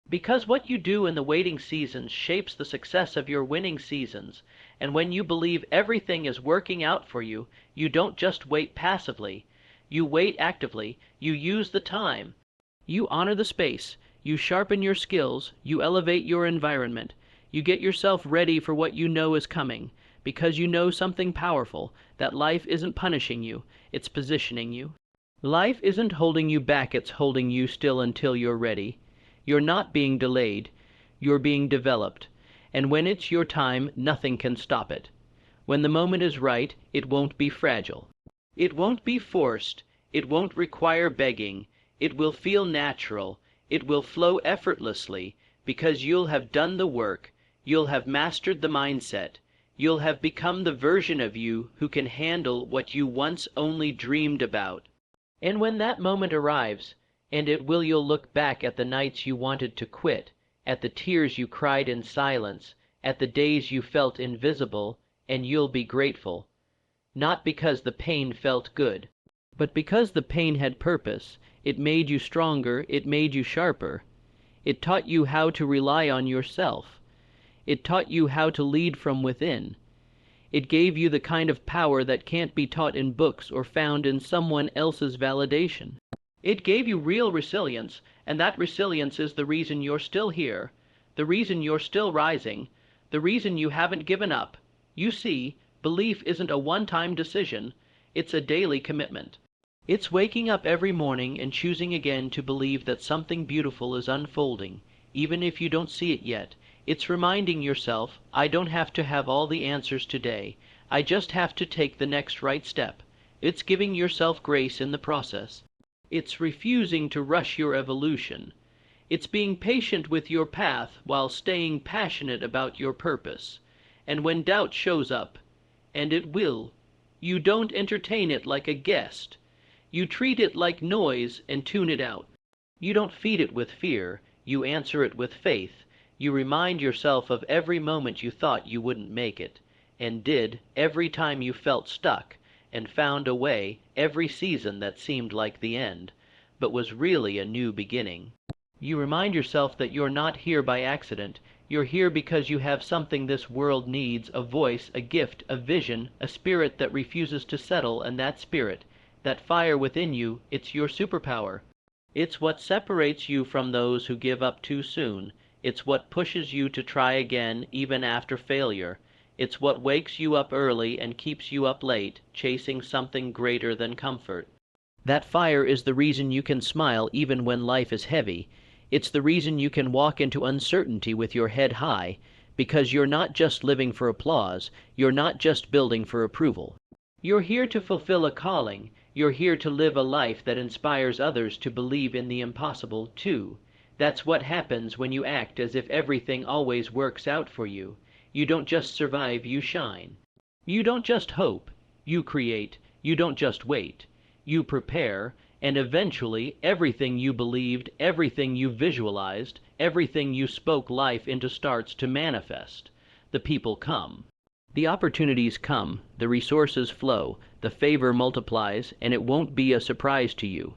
Because what you do in the waiting seasons shapes the success of your winning seasons. And when you believe everything is working out for you, you don't just wait passively. You wait actively. You use the time. You honor the space. You sharpen your skills. You elevate your environment. You get yourself ready for what you know is coming, because you know something powerful, that life isn't punishing you, it's positioning you. Life isn't holding you back, it's holding you still until you're ready. You're not being delayed. You're being developed. And when it's your time, nothing can stop it. When the moment is right, it won't be fragile. It won't be forced. It won't require begging. It will feel natural. It will flow effortlessly, because you'll have done the work. You'll have mastered the mindset. You'll have become the version of you who can handle what you once only dreamed about. And when that moment arrives, and it will, you'll look back at the nights you wanted to quit, at the tears you cried in silence, at the days you felt invisible, and you'll be grateful. Not because the pain felt good, but because the pain had purpose. It made you stronger, it made you sharper. It taught you how to rely on yourself. It taught you how to lead from within. It gave you the kind of power that can't be taught in books or found in someone else's validation. It gave you real resilience, and that resilience is the reason you're still here, the reason you're still rising, the reason you haven't given up. You see, belief isn't a one-time decision, it's a daily commitment. It's waking up every morning and choosing again to believe that something beautiful is unfolding, even if you don't see it yet. It's reminding yourself, I don't have to have all the answers today, I just have to take the next right step. It's giving yourself grace in the process. It's refusing to rush your evolution. It's being patient with your path while staying passionate about your purpose. And when doubt shows up, and it will, you don't entertain it like a guest. You treat it like noise and tune it out. You don't feed it with fear, you answer it with faith. You remind yourself of every moment you thought you wouldn't make it, and did every time you felt stuck, and found a way every season that seemed like the end, but was really a new beginning. You remind yourself that you're not here by accident. You're here because you have something this world needs, a voice, a gift, a vision, a spirit that refuses to settle, and that spirit, That fire within you, it's your superpower. It's what separates you from those who give up too soon. It's what pushes you to try again even after failure. It's what wakes you up early and keeps you up late, chasing something greater than comfort. That fire is the reason you can smile even when life is heavy. It's the reason you can walk into uncertainty with your head high, because you're not just living for applause, you're not just building for approval. You're here to fulfill a calling. You're here to live a life that inspires others to believe in the impossible, too. That's what happens when you act as if everything always works out for you. You don't just survive, you shine. You don't just hope, you create. You don't just wait, you prepare, and eventually everything you believed, everything you visualized, everything you spoke life into starts to manifest. The people come. The opportunities come, the resources flow, the favor multiplies, and it won't be a surprise to you,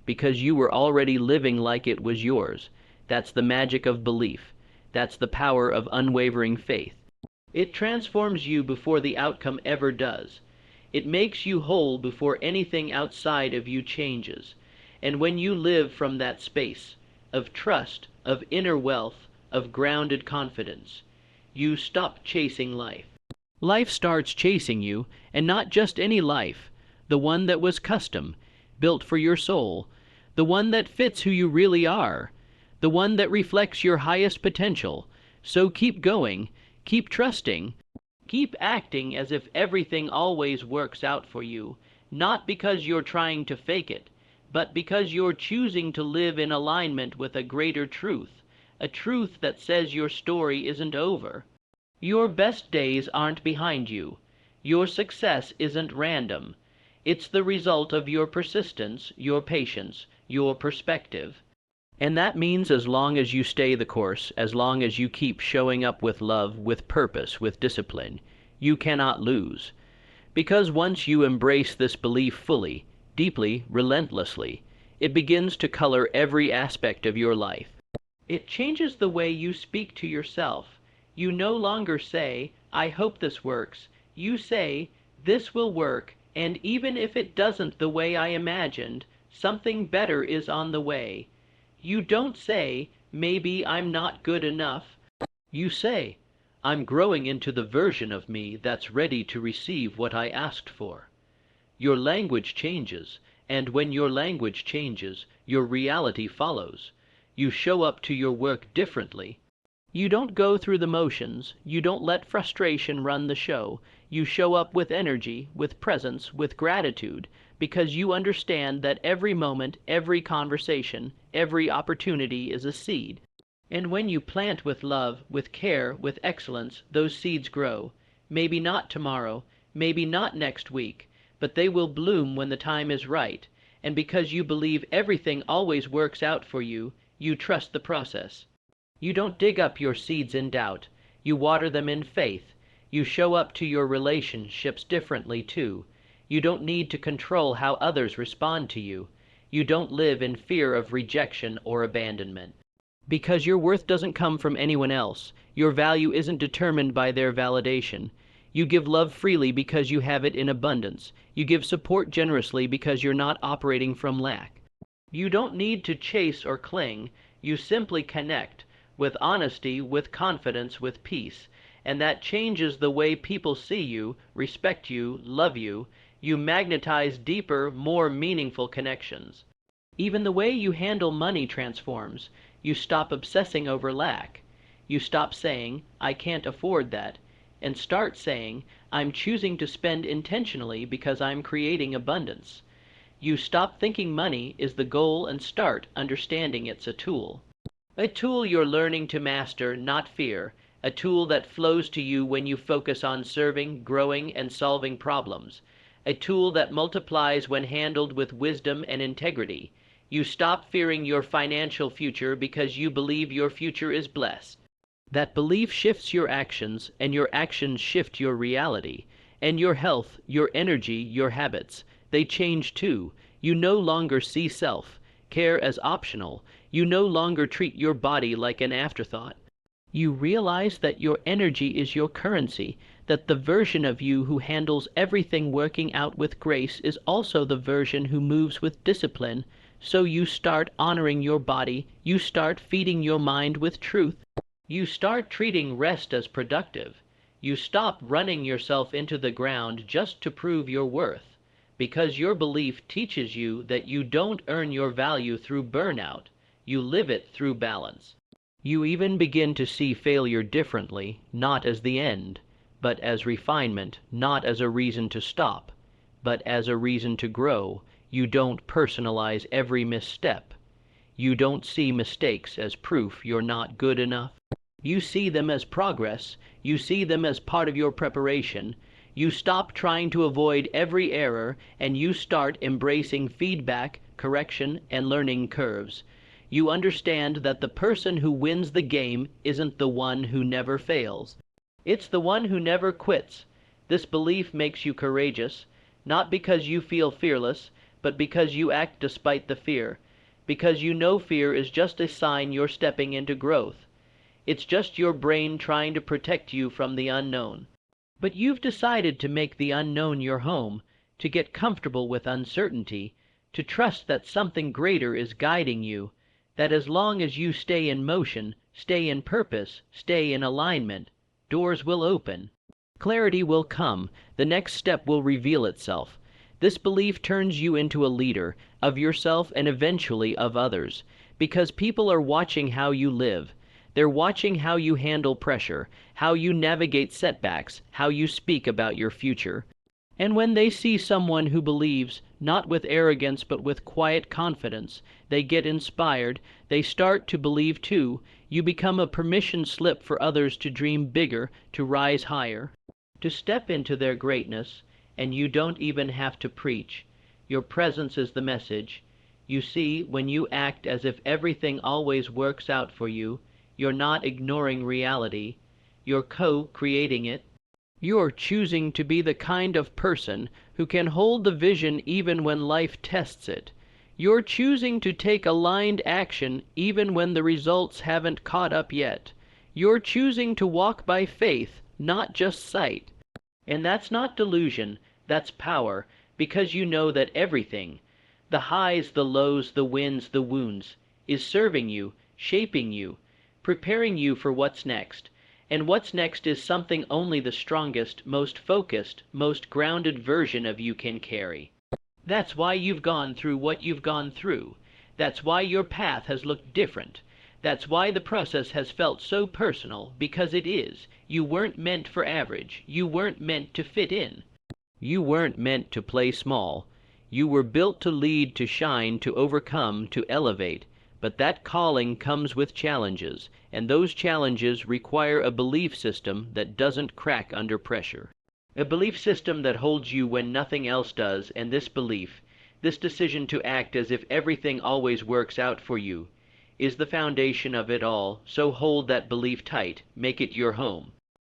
because you were already living like it was yours. That's the magic of belief. That's the power of unwavering faith. It transforms you before the outcome ever does. It makes you whole before anything outside of you changes. And when you live from that space of trust, of inner wealth, of grounded confidence, you stop chasing life. Life starts chasing you, and not just any life, the one that was custom, built for your soul, the one that fits who you really are, the one that reflects your highest potential. So keep going, keep trusting, keep acting as if everything always works out for you, not because you're trying to fake it, but because you're choosing to live in alignment with a greater truth, a truth that says your story isn't over. Your best days aren't behind you. Your success isn't random. It's the result of your persistence, your patience, your perspective. And that means as long as you stay the course, as long as you keep showing up with love, with purpose, with discipline, you cannot lose. Because once you embrace this belief fully, deeply, relentlessly, it begins to color every aspect of your life. It changes the way you speak to yourself. You no longer say, "I hope this works." You say, "This will work, and even if it doesn't the way I imagined, something better is on the way." You don't say, "Maybe I'm not good enough." You say, "I'm growing into the version of me that's ready to receive what I asked for." Your language changes, and when your language changes, your reality follows. You show up to your work differently. You don't go through the motions. You don't let frustration run the show. You show up with energy, with presence, with gratitude, because you understand that every moment, every conversation, every opportunity is a seed. And when you plant with love, with care, with excellence, those seeds grow. Maybe not tomorrow, maybe not next week, but they will bloom when the time is right. And because you believe everything always works out for you, you trust the process. You don't dig up your seeds in doubt. You water them in faith. You show up to your relationships differently, too. You don't need to control how others respond to you. You don't live in fear of rejection or abandonment. Because your worth doesn't come from anyone else. Your value isn't determined by their validation. You give love freely because you have it in abundance. You give support generously because you're not operating from lack. You don't need to chase or cling. You simply connect, with honesty, with confidence, with peace. And that changes the way people see you, respect you, love you. You magnetize deeper, more meaningful connections. Even the way you handle money transforms. You stop obsessing over lack. You stop saying, "I can't afford that," and start saying, "I'm choosing to spend intentionally because I'm creating abundance." You stop thinking money is the goal and start understanding it's a tool. A tool you're learning to master, not fear. A tool that flows to you when you focus on serving, growing, and solving problems. A tool that multiplies when handled with wisdom and integrity. You stop fearing your financial future because you believe your future is blessed. That belief shifts your actions, and your actions shift your reality. And your health, your energy, your habits, they change too. You no longer see self-care as optional. You no longer treat your body like an afterthought. You realize that your energy is your currency, that the version of you who handles everything working out with grace is also the version who moves with discipline. So you start honoring your body, you start feeding your mind with truth, you start treating rest as productive. You stop running yourself into the ground just to prove your worth, because your belief teaches you that you don't earn your value through burnout, you live it through balance. You even begin to see failure differently, not as the end, but as refinement, not as a reason to stop, but as a reason to grow. You don't personalize every misstep. You don't see mistakes as proof you're not good enough. You see them as progress. You see them as part of your preparation. You stop trying to avoid every error, and you start embracing feedback, correction, and learning curves. You understand that the person who wins the game isn't the one who never fails. It's the one who never quits. This belief makes you courageous, not because you feel fearless, but because you act despite the fear, because you know fear is just a sign you're stepping into growth. It's just your brain trying to protect you from the unknown. But you've decided to make the unknown your home, to get comfortable with uncertainty, to trust that something greater is guiding you, that as long as you stay in motion, stay in purpose, stay in alignment, doors will open. Clarity will come. The next step will reveal itself. This belief turns you into a leader of yourself and eventually of others, because people are watching how you live. They're watching how you handle pressure, how you navigate setbacks, how you speak about your future. And when they see someone who believes, not with arrogance but with quiet confidence, they get inspired, they start to believe too. You become a permission slip for others to dream bigger, to rise higher, to step into their greatness. And you don't even have to preach. Your presence is the message. You see, when you act as if everything always works out for you, you're not ignoring reality. You're co-creating it. You're choosing to be the kind of person who can hold the vision even when life tests it. You're choosing to take aligned action even when the results haven't caught up yet. You're choosing to walk by faith, not just sight. And that's not delusion. That's power, because you know that everything, the highs, the lows, the wins, the wounds, is serving you, shaping you, preparing you for what's next. And what's next is something only the strongest, most focused, most grounded version of you can carry. That's why you've gone through what you've gone through. That's why your path has looked different. That's why the process has felt so personal, because it is. You weren't meant for average. You weren't meant to fit in. You weren't meant to play small. You were built to lead, to shine, to overcome, to elevate. But that calling comes with challenges, and those challenges require a belief system that doesn't crack under pressure. A belief system that holds you when nothing else does, and this belief, this decision to act as if everything always works out for you, is the foundation of it all. So hold that belief tight, make it your home.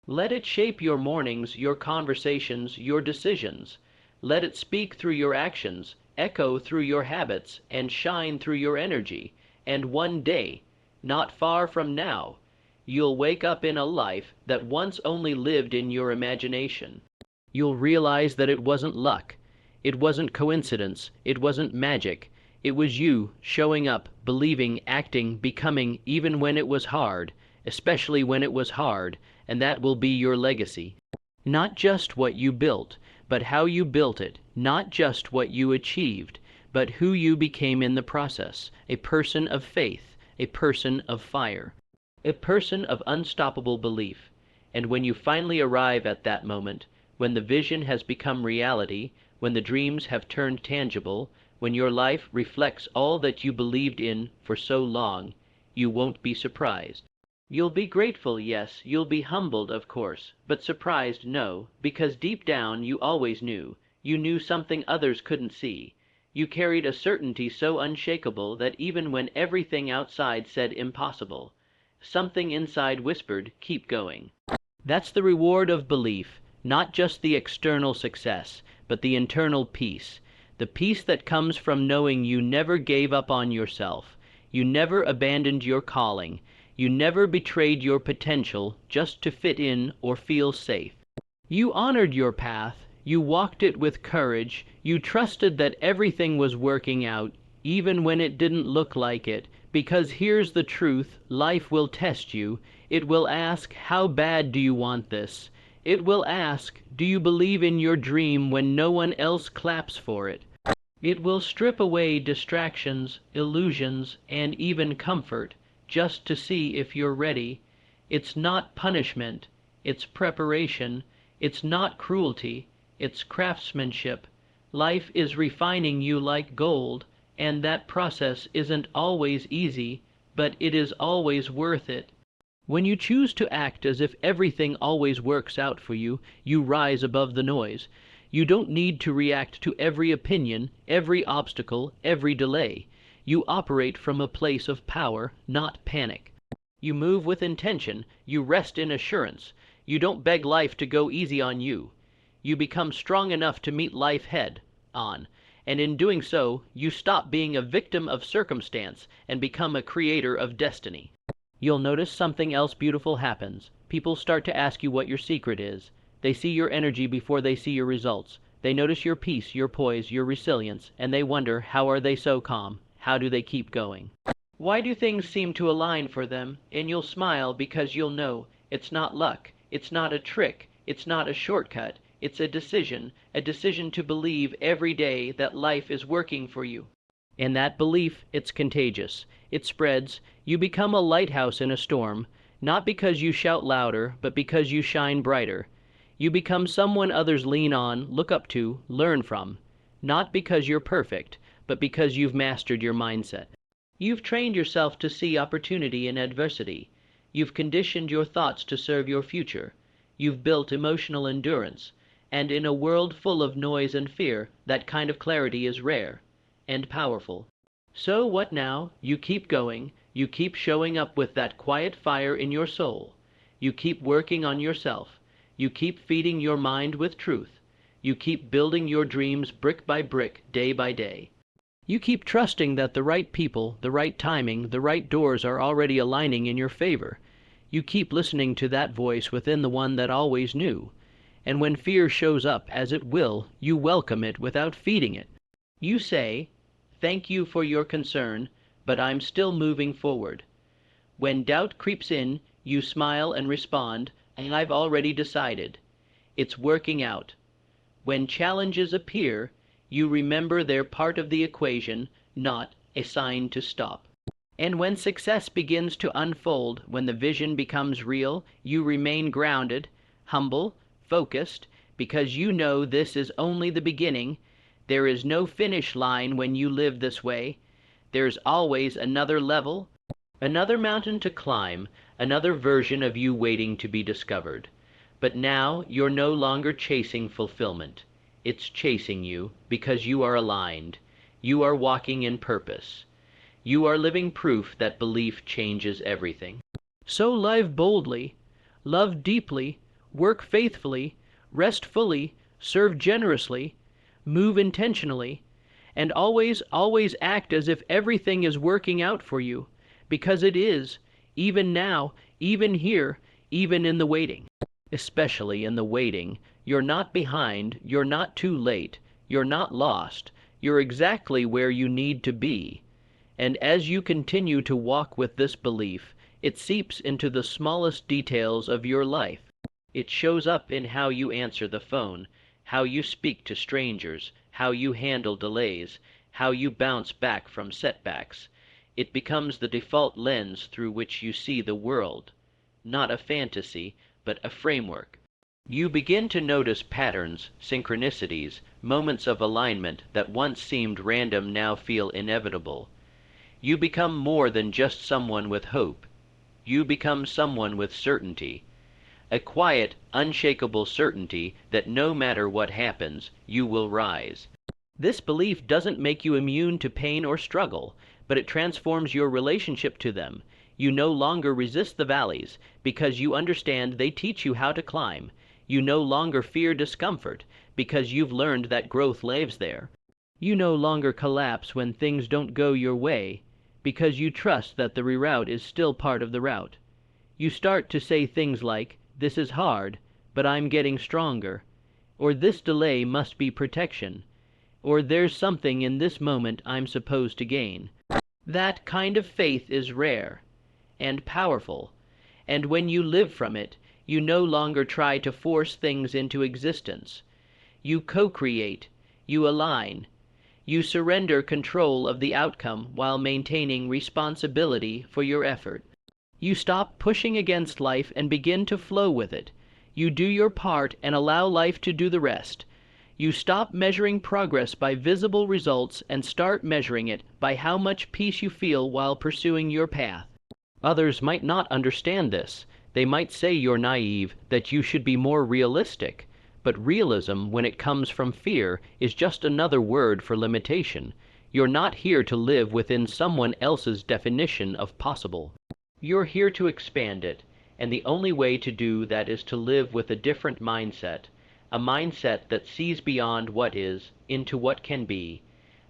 Let it shape your mornings, your conversations, your decisions. Let it speak through your actions, echo through your habits, and shine through your energy. And one day, not far from now, you'll wake up in a life that once only lived in your imagination. You'll realize that it wasn't luck, it wasn't coincidence, it wasn't magic. It was you showing up, believing, acting, becoming, even when it was hard, especially when it was hard, and that will be your legacy. Not just what you built, but how you built it. Not just what you achieved, but who you became in the process. A person of faith, a person of fire, a person of unstoppable belief. And when you finally arrive at that moment, when the vision has become reality, when the dreams have turned tangible, when your life reflects all that you believed in for so long, you won't be surprised. You'll be grateful, yes, you'll be humbled, of course, but surprised, no, because deep down you always knew. You knew something others couldn't see. You carried a certainty so unshakable that even when everything outside said impossible, something inside whispered, keep going. That's the reward of belief, not just the external success, but the internal peace. The peace that comes from knowing you never gave up on yourself. You never abandoned your calling. You never betrayed your potential just to fit in or feel safe. You honored your path, you walked it with courage, you trusted that everything was working out, even when it didn't look like it, because here's the truth, life will test you. It will ask, how bad do you want this? It will ask, do you believe in your dream when no one else claps for it? It will strip away distractions, illusions, and even comfort, just to see if you're ready. It's not punishment, it's preparation. It's not cruelty, it's craftsmanship. Life is refining you like gold, and that process isn't always easy, but it is always worth it. When you choose to act as if everything always works out for you, you rise above the noise. You don't need to react to every opinion, every obstacle, every delay. You operate from a place of power, not panic. You move with intention, you rest in assurance. You don't beg life to go easy on you. You become strong enough to meet life head on, and in doing so, you stop being a victim of circumstance and become a creator of destiny. You'll notice something else beautiful happens. People start to ask you what your secret is. They see your energy before they see your results. They notice your peace, your poise, your resilience, and they wonder, how are they so calm? How do they keep going? Why do things seem to align for them? And you'll smile because you'll know it's not luck. It's not a trick, it's not a shortcut, it's a decision to believe every day that life is working for you. And that belief, it's contagious. It spreads. You become a lighthouse in a storm, not because you shout louder, but because you shine brighter. You become someone others lean on, look up to, learn from, not because you're perfect, but because you've mastered your mindset. You've trained yourself to see opportunity in adversity. You've conditioned your thoughts to serve your future. You've built emotional endurance. And in a world full of noise and fear, that kind of clarity is rare and powerful. So what now? You keep going. You keep showing up with that quiet fire in your soul. You keep working on yourself. You keep feeding your mind with truth. You keep building your dreams brick by brick, day by day. You keep trusting that the right people, the right timing, the right doors are already aligning in your favor. You keep listening to that voice within the one that always knew. And when fear shows up, as it will, you welcome it without feeding it. You say, "Thank you for your concern, but I'm still moving forward." When doubt creeps in, you smile and respond, "I've already decided. It's working out." When challenges appear, you remember they're part of the equation, not a sign to stop. And when success begins to unfold, when the vision becomes real, you remain grounded, humble, focused, because you know this is only the beginning. There is no finish line when you live this way. There's always another level, another mountain to climb, another version of you waiting to be discovered. But now you're no longer chasing fulfillment. It's chasing you because you are aligned. You are walking in purpose. You are living proof that belief changes everything. So live boldly, love deeply, work faithfully, rest fully, serve generously, move intentionally, and always act as if everything is working out for you, because it is, even now, even here, even in the waiting. Especially in the waiting. You're not behind, you're not too late, you're not lost, you're exactly where you need to be. And as you continue to walk with this belief, it seeps into the smallest details of your life. It shows up in how you answer the phone, how you speak to strangers, how you handle delays, how you bounce back from setbacks. It becomes the default lens through which you see the world, not a fantasy, but a framework. You begin to notice patterns, synchronicities, moments of alignment that once seemed random now feel inevitable. You become more than just someone with hope. You become someone with certainty. A quiet, unshakable certainty that no matter what happens, you will rise. This belief doesn't make you immune to pain or struggle, but it transforms your relationship to them. You no longer resist the valleys, because you understand they teach you how to climb. You no longer fear discomfort, because you've learned that growth lives there. You no longer collapse when things don't go your way, because you trust that the reroute is still part of the route. You start to say things like, "This is hard, but I'm getting stronger, or this delay must be protection, or there's something in this moment I'm supposed to gain. That kind of faith is rare and powerful, and when you live from it, you no longer try to force things into existence. You co-create, you align, you surrender control of the outcome while maintaining responsibility for your effort. You stop pushing against life and begin to flow with it. You do your part and allow life to do the rest. You stop measuring progress by visible results and start measuring it by how much peace you feel while pursuing your path. Others might not understand this. They might say you're naive, that you should be more realistic. But realism, when it comes from fear, is just another word for limitation. You're not here to live within someone else's definition of possible. You're here to expand it, and the only way to do that is to live with a different mindset, a mindset that sees beyond what is into what can be,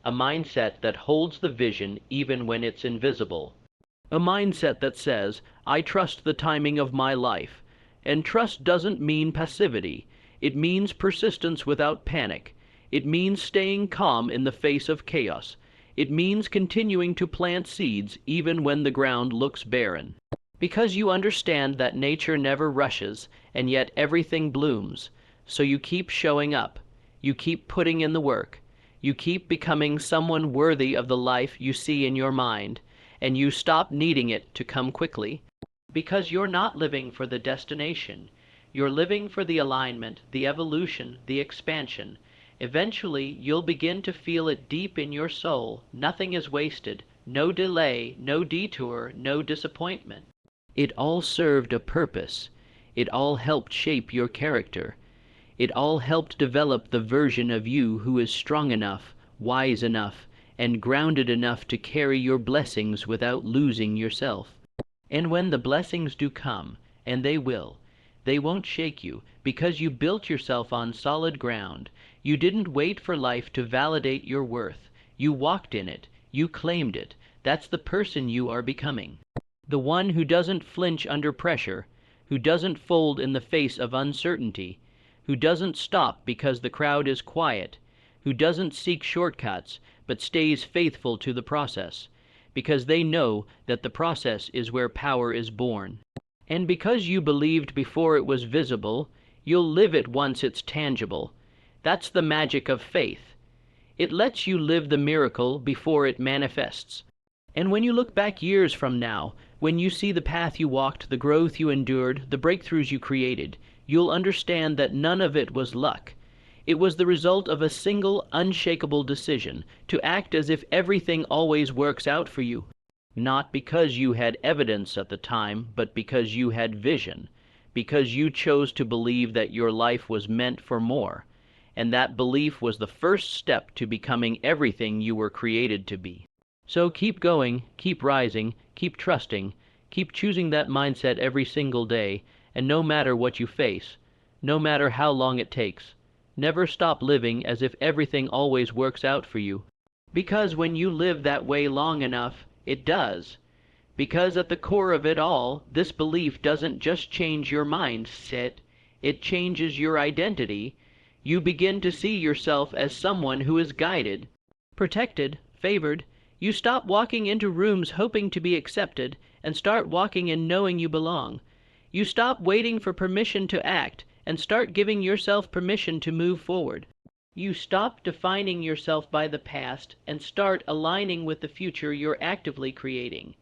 a mindset that holds the vision even when it's invisible, a mindset that says, I trust the timing of my life. And trust doesn't mean passivity. It means persistence without panic. It means staying calm in the face of chaos. It means continuing to plant seeds even when the ground looks barren. Because you understand that nature never rushes, and yet everything blooms. So you keep showing up. You keep putting in the work. You keep becoming someone worthy of the life you see in your mind, and you stop needing it to come quickly. Because you're not living for the destination. You're living for the alignment, the evolution, the expansion. Eventually, you'll begin to feel it deep in your soul. Nothing is wasted. No delay, no detour, no disappointment. It all served a purpose. It all helped shape your character. It all helped develop the version of you who is strong enough, wise enough, and grounded enough to carry your blessings without losing yourself. And when the blessings do come, and they will, they won't shake you, because you built yourself on solid ground. You didn't wait for life to validate your worth. You walked in it. You claimed it. That's the person you are becoming. The one who doesn't flinch under pressure, who doesn't fold in the face of uncertainty, who doesn't stop because the crowd is quiet, who doesn't seek shortcuts, but stays faithful to the process, because they know that the process is where power is born. And because you believed before it was visible, you'll live it once it's tangible. That's the magic of faith. It lets you live the miracle before it manifests. And when you look back years from now, when you see the path you walked, the growth you endured, the breakthroughs you created, you'll understand that none of it was luck. It was the result of a single, unshakable decision to act as if everything always works out for you. Not because you had evidence at the time, but because you had vision, because you chose to believe that your life was meant for more, and that belief was the first step to becoming everything you were created to be. So keep going, keep rising, keep trusting, keep choosing that mindset every single day, and no matter what you face, no matter how long it takes, never stop living as if everything always works out for you. Because when you live that way long enough, it does. Because at the core of it all, this belief doesn't just change your mindset, it changes your identity. You begin to see yourself as someone who is guided, protected, favored. You stop walking into rooms hoping to be accepted and start walking in knowing you belong. You stop waiting for permission to act and start giving yourself permission to move forward. You stop defining yourself by the past and start aligning with the future you're actively creating.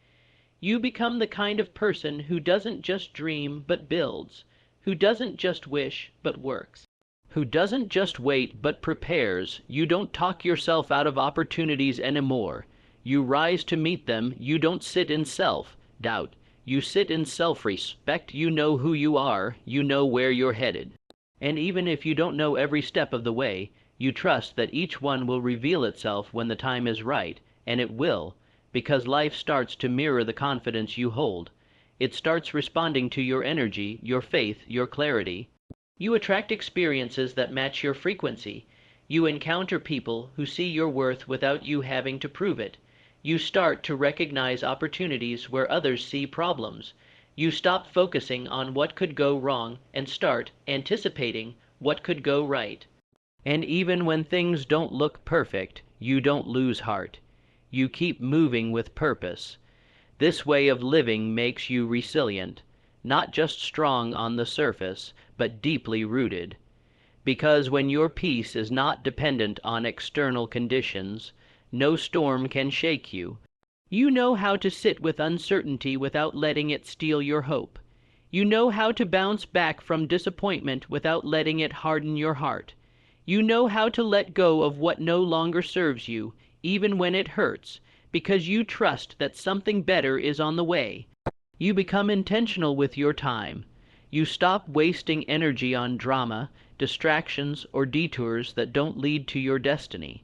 You become the kind of person who doesn't just dream but builds, who doesn't just wish but works, who doesn't just wait but prepares. You don't talk yourself out of opportunities anymore. You rise to meet them. You don't sit in self-doubt. You sit in self-respect. You know who you are. You know where you're headed. And even if you don't know every step of the way, you trust that each one will reveal itself when the time is right, and it will, because life starts to mirror the confidence you hold. It starts responding to your energy, your faith, your clarity. You attract experiences that match your frequency. You encounter people who see your worth without you having to prove it. You start to recognize opportunities where others see problems. You stop focusing on what could go wrong and start anticipating what could go right. And even when things don't look perfect, you don't lose heart. You keep moving with purpose. This way of living makes you resilient, not just strong on the surface, but deeply rooted. Because when your peace is not dependent on external conditions, no storm can shake you. You know how to sit with uncertainty without letting it steal your hope. You know how to bounce back from disappointment without letting it harden your heart. You know how to let go of what no longer serves you, even when it hurts, because you trust that something better is on the way. You become intentional with your time. You stop wasting energy on drama, distractions, or detours that don't lead to your destiny.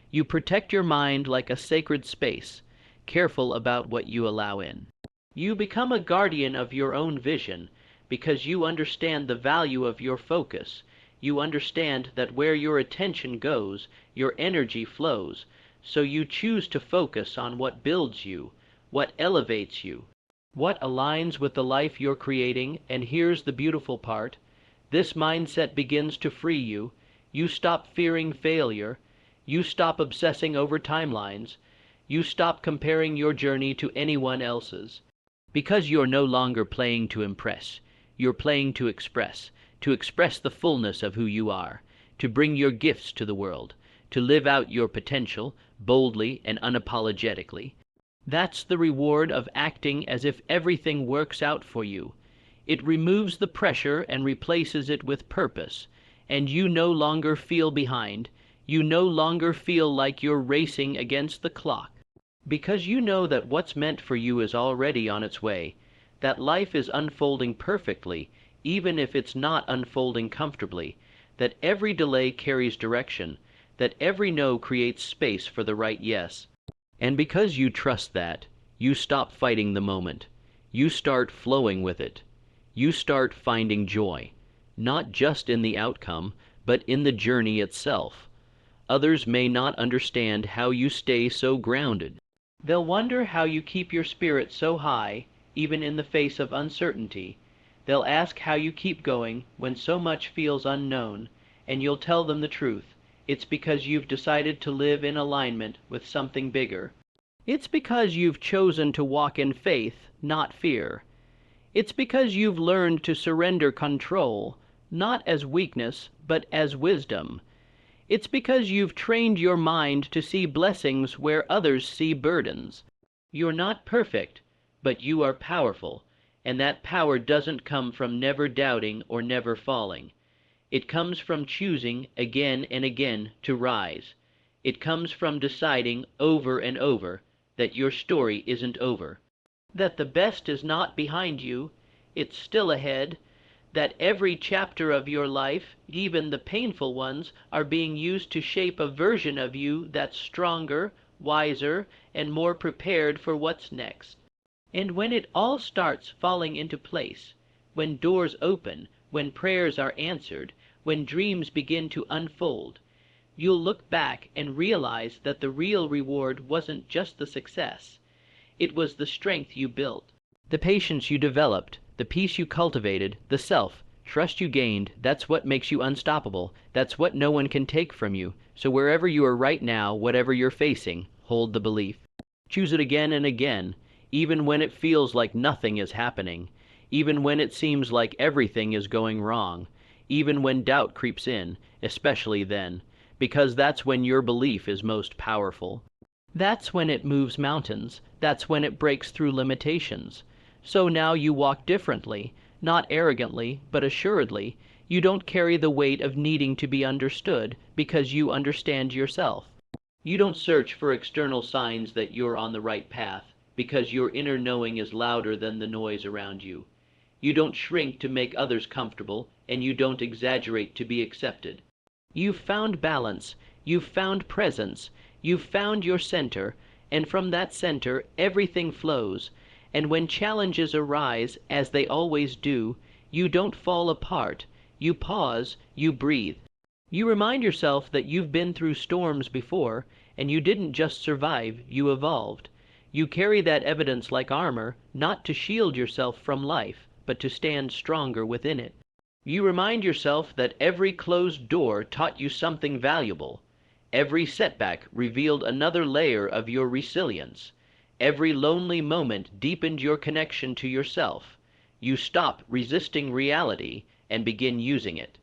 You protect your mind like a sacred space, careful about what you allow in. You become a guardian of your own vision because you understand the value of your focus. You understand that where your attention goes, your energy flows, so you choose to focus on what builds you, what elevates you, what aligns with the life you're creating. And here's the beautiful part. This mindset begins to free you. You stop fearing failure. You stop obsessing over timelines. You stop comparing your journey to anyone else's. Because you're no longer playing to impress. You're playing to express the fullness of who you are, to bring your gifts to the world, to live out your potential boldly and unapologetically. That's the reward of acting as if everything works out for you. It removes the pressure and replaces it with purpose, and you no longer feel behind. You no longer feel like you're racing against the clock, because you know that what's meant for you is already on its way, that life is unfolding perfectly, even if it's not unfolding comfortably, that every delay carries direction, that every no creates space for the right yes. And because you trust that, you stop fighting the moment. You start flowing with it. You start finding joy, not just in the outcome, but in the journey itself. Others may not understand how you stay so grounded. They'll wonder how you keep your spirit so high, even in the face of uncertainty. They'll ask how you keep going when so much feels unknown, and you'll tell them the truth. It's because you've decided to live in alignment with something bigger. It's because you've chosen to walk in faith, not fear. It's because you've learned to surrender control, not as weakness, but as wisdom. It's because you've trained your mind to see blessings where others see burdens. You're not perfect, but you are powerful, and that power doesn't come from never doubting or never falling. It comes from choosing again and again to rise. It comes from deciding over and over that your story isn't over, that the best is not behind you, it's still ahead, that every chapter of your life, even the painful ones, are being used to shape a version of you that's stronger, wiser, and more prepared for what's next. And when it all starts falling into place, when doors open, when prayers are answered, when dreams begin to unfold, you'll look back and realize that the real reward wasn't just the success. It was the strength you built, the patience you developed, the peace you cultivated, the self-trust you gained. That's what makes you unstoppable. That's what no one can take from you. So wherever you are right now, whatever you're facing, hold the belief. Choose it again and again, even when it feels like nothing is happening, even when it seems like everything is going wrong, even when doubt creeps in, especially then, because that's when your belief is most powerful. That's when it moves mountains. That's when it breaks through limitations. So now you walk differently, not arrogantly, but assuredly. You don't carry the weight of needing to be understood because you understand yourself. You don't search for external signs that you're on the right path because your inner knowing is louder than the noise around you. You don't shrink to make others comfortable, and you don't exaggerate to be accepted. You've found balance, you've found presence, you've found your center, and from that center everything flows. And when challenges arise, as they always do, you don't fall apart. You pause, you breathe. You remind yourself that you've been through storms before, and you didn't just survive, you evolved. You carry that evidence like armor, not to shield yourself from life, but to stand stronger within it. You remind yourself that every closed door taught you something valuable. Every setback revealed another layer of your resilience. Every lonely moment deepened your connection to yourself. You stop resisting reality and begin using it.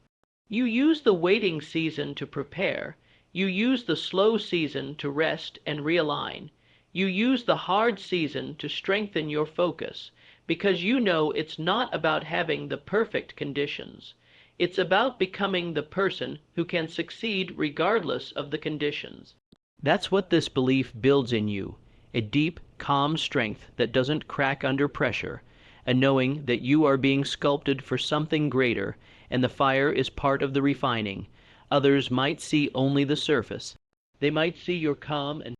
You use the waiting season to prepare. You use the slow season to rest and realign. You use the hard season to strengthen your focus, because you know it's not about having the perfect conditions. It's about becoming the person who can succeed regardless of the conditions. That's what this belief builds in you, a deep, calm strength that doesn't crack under pressure, a knowing that you are being sculpted for something greater, and the fire is part of the refining. Others might see only the surface. They might see your calm and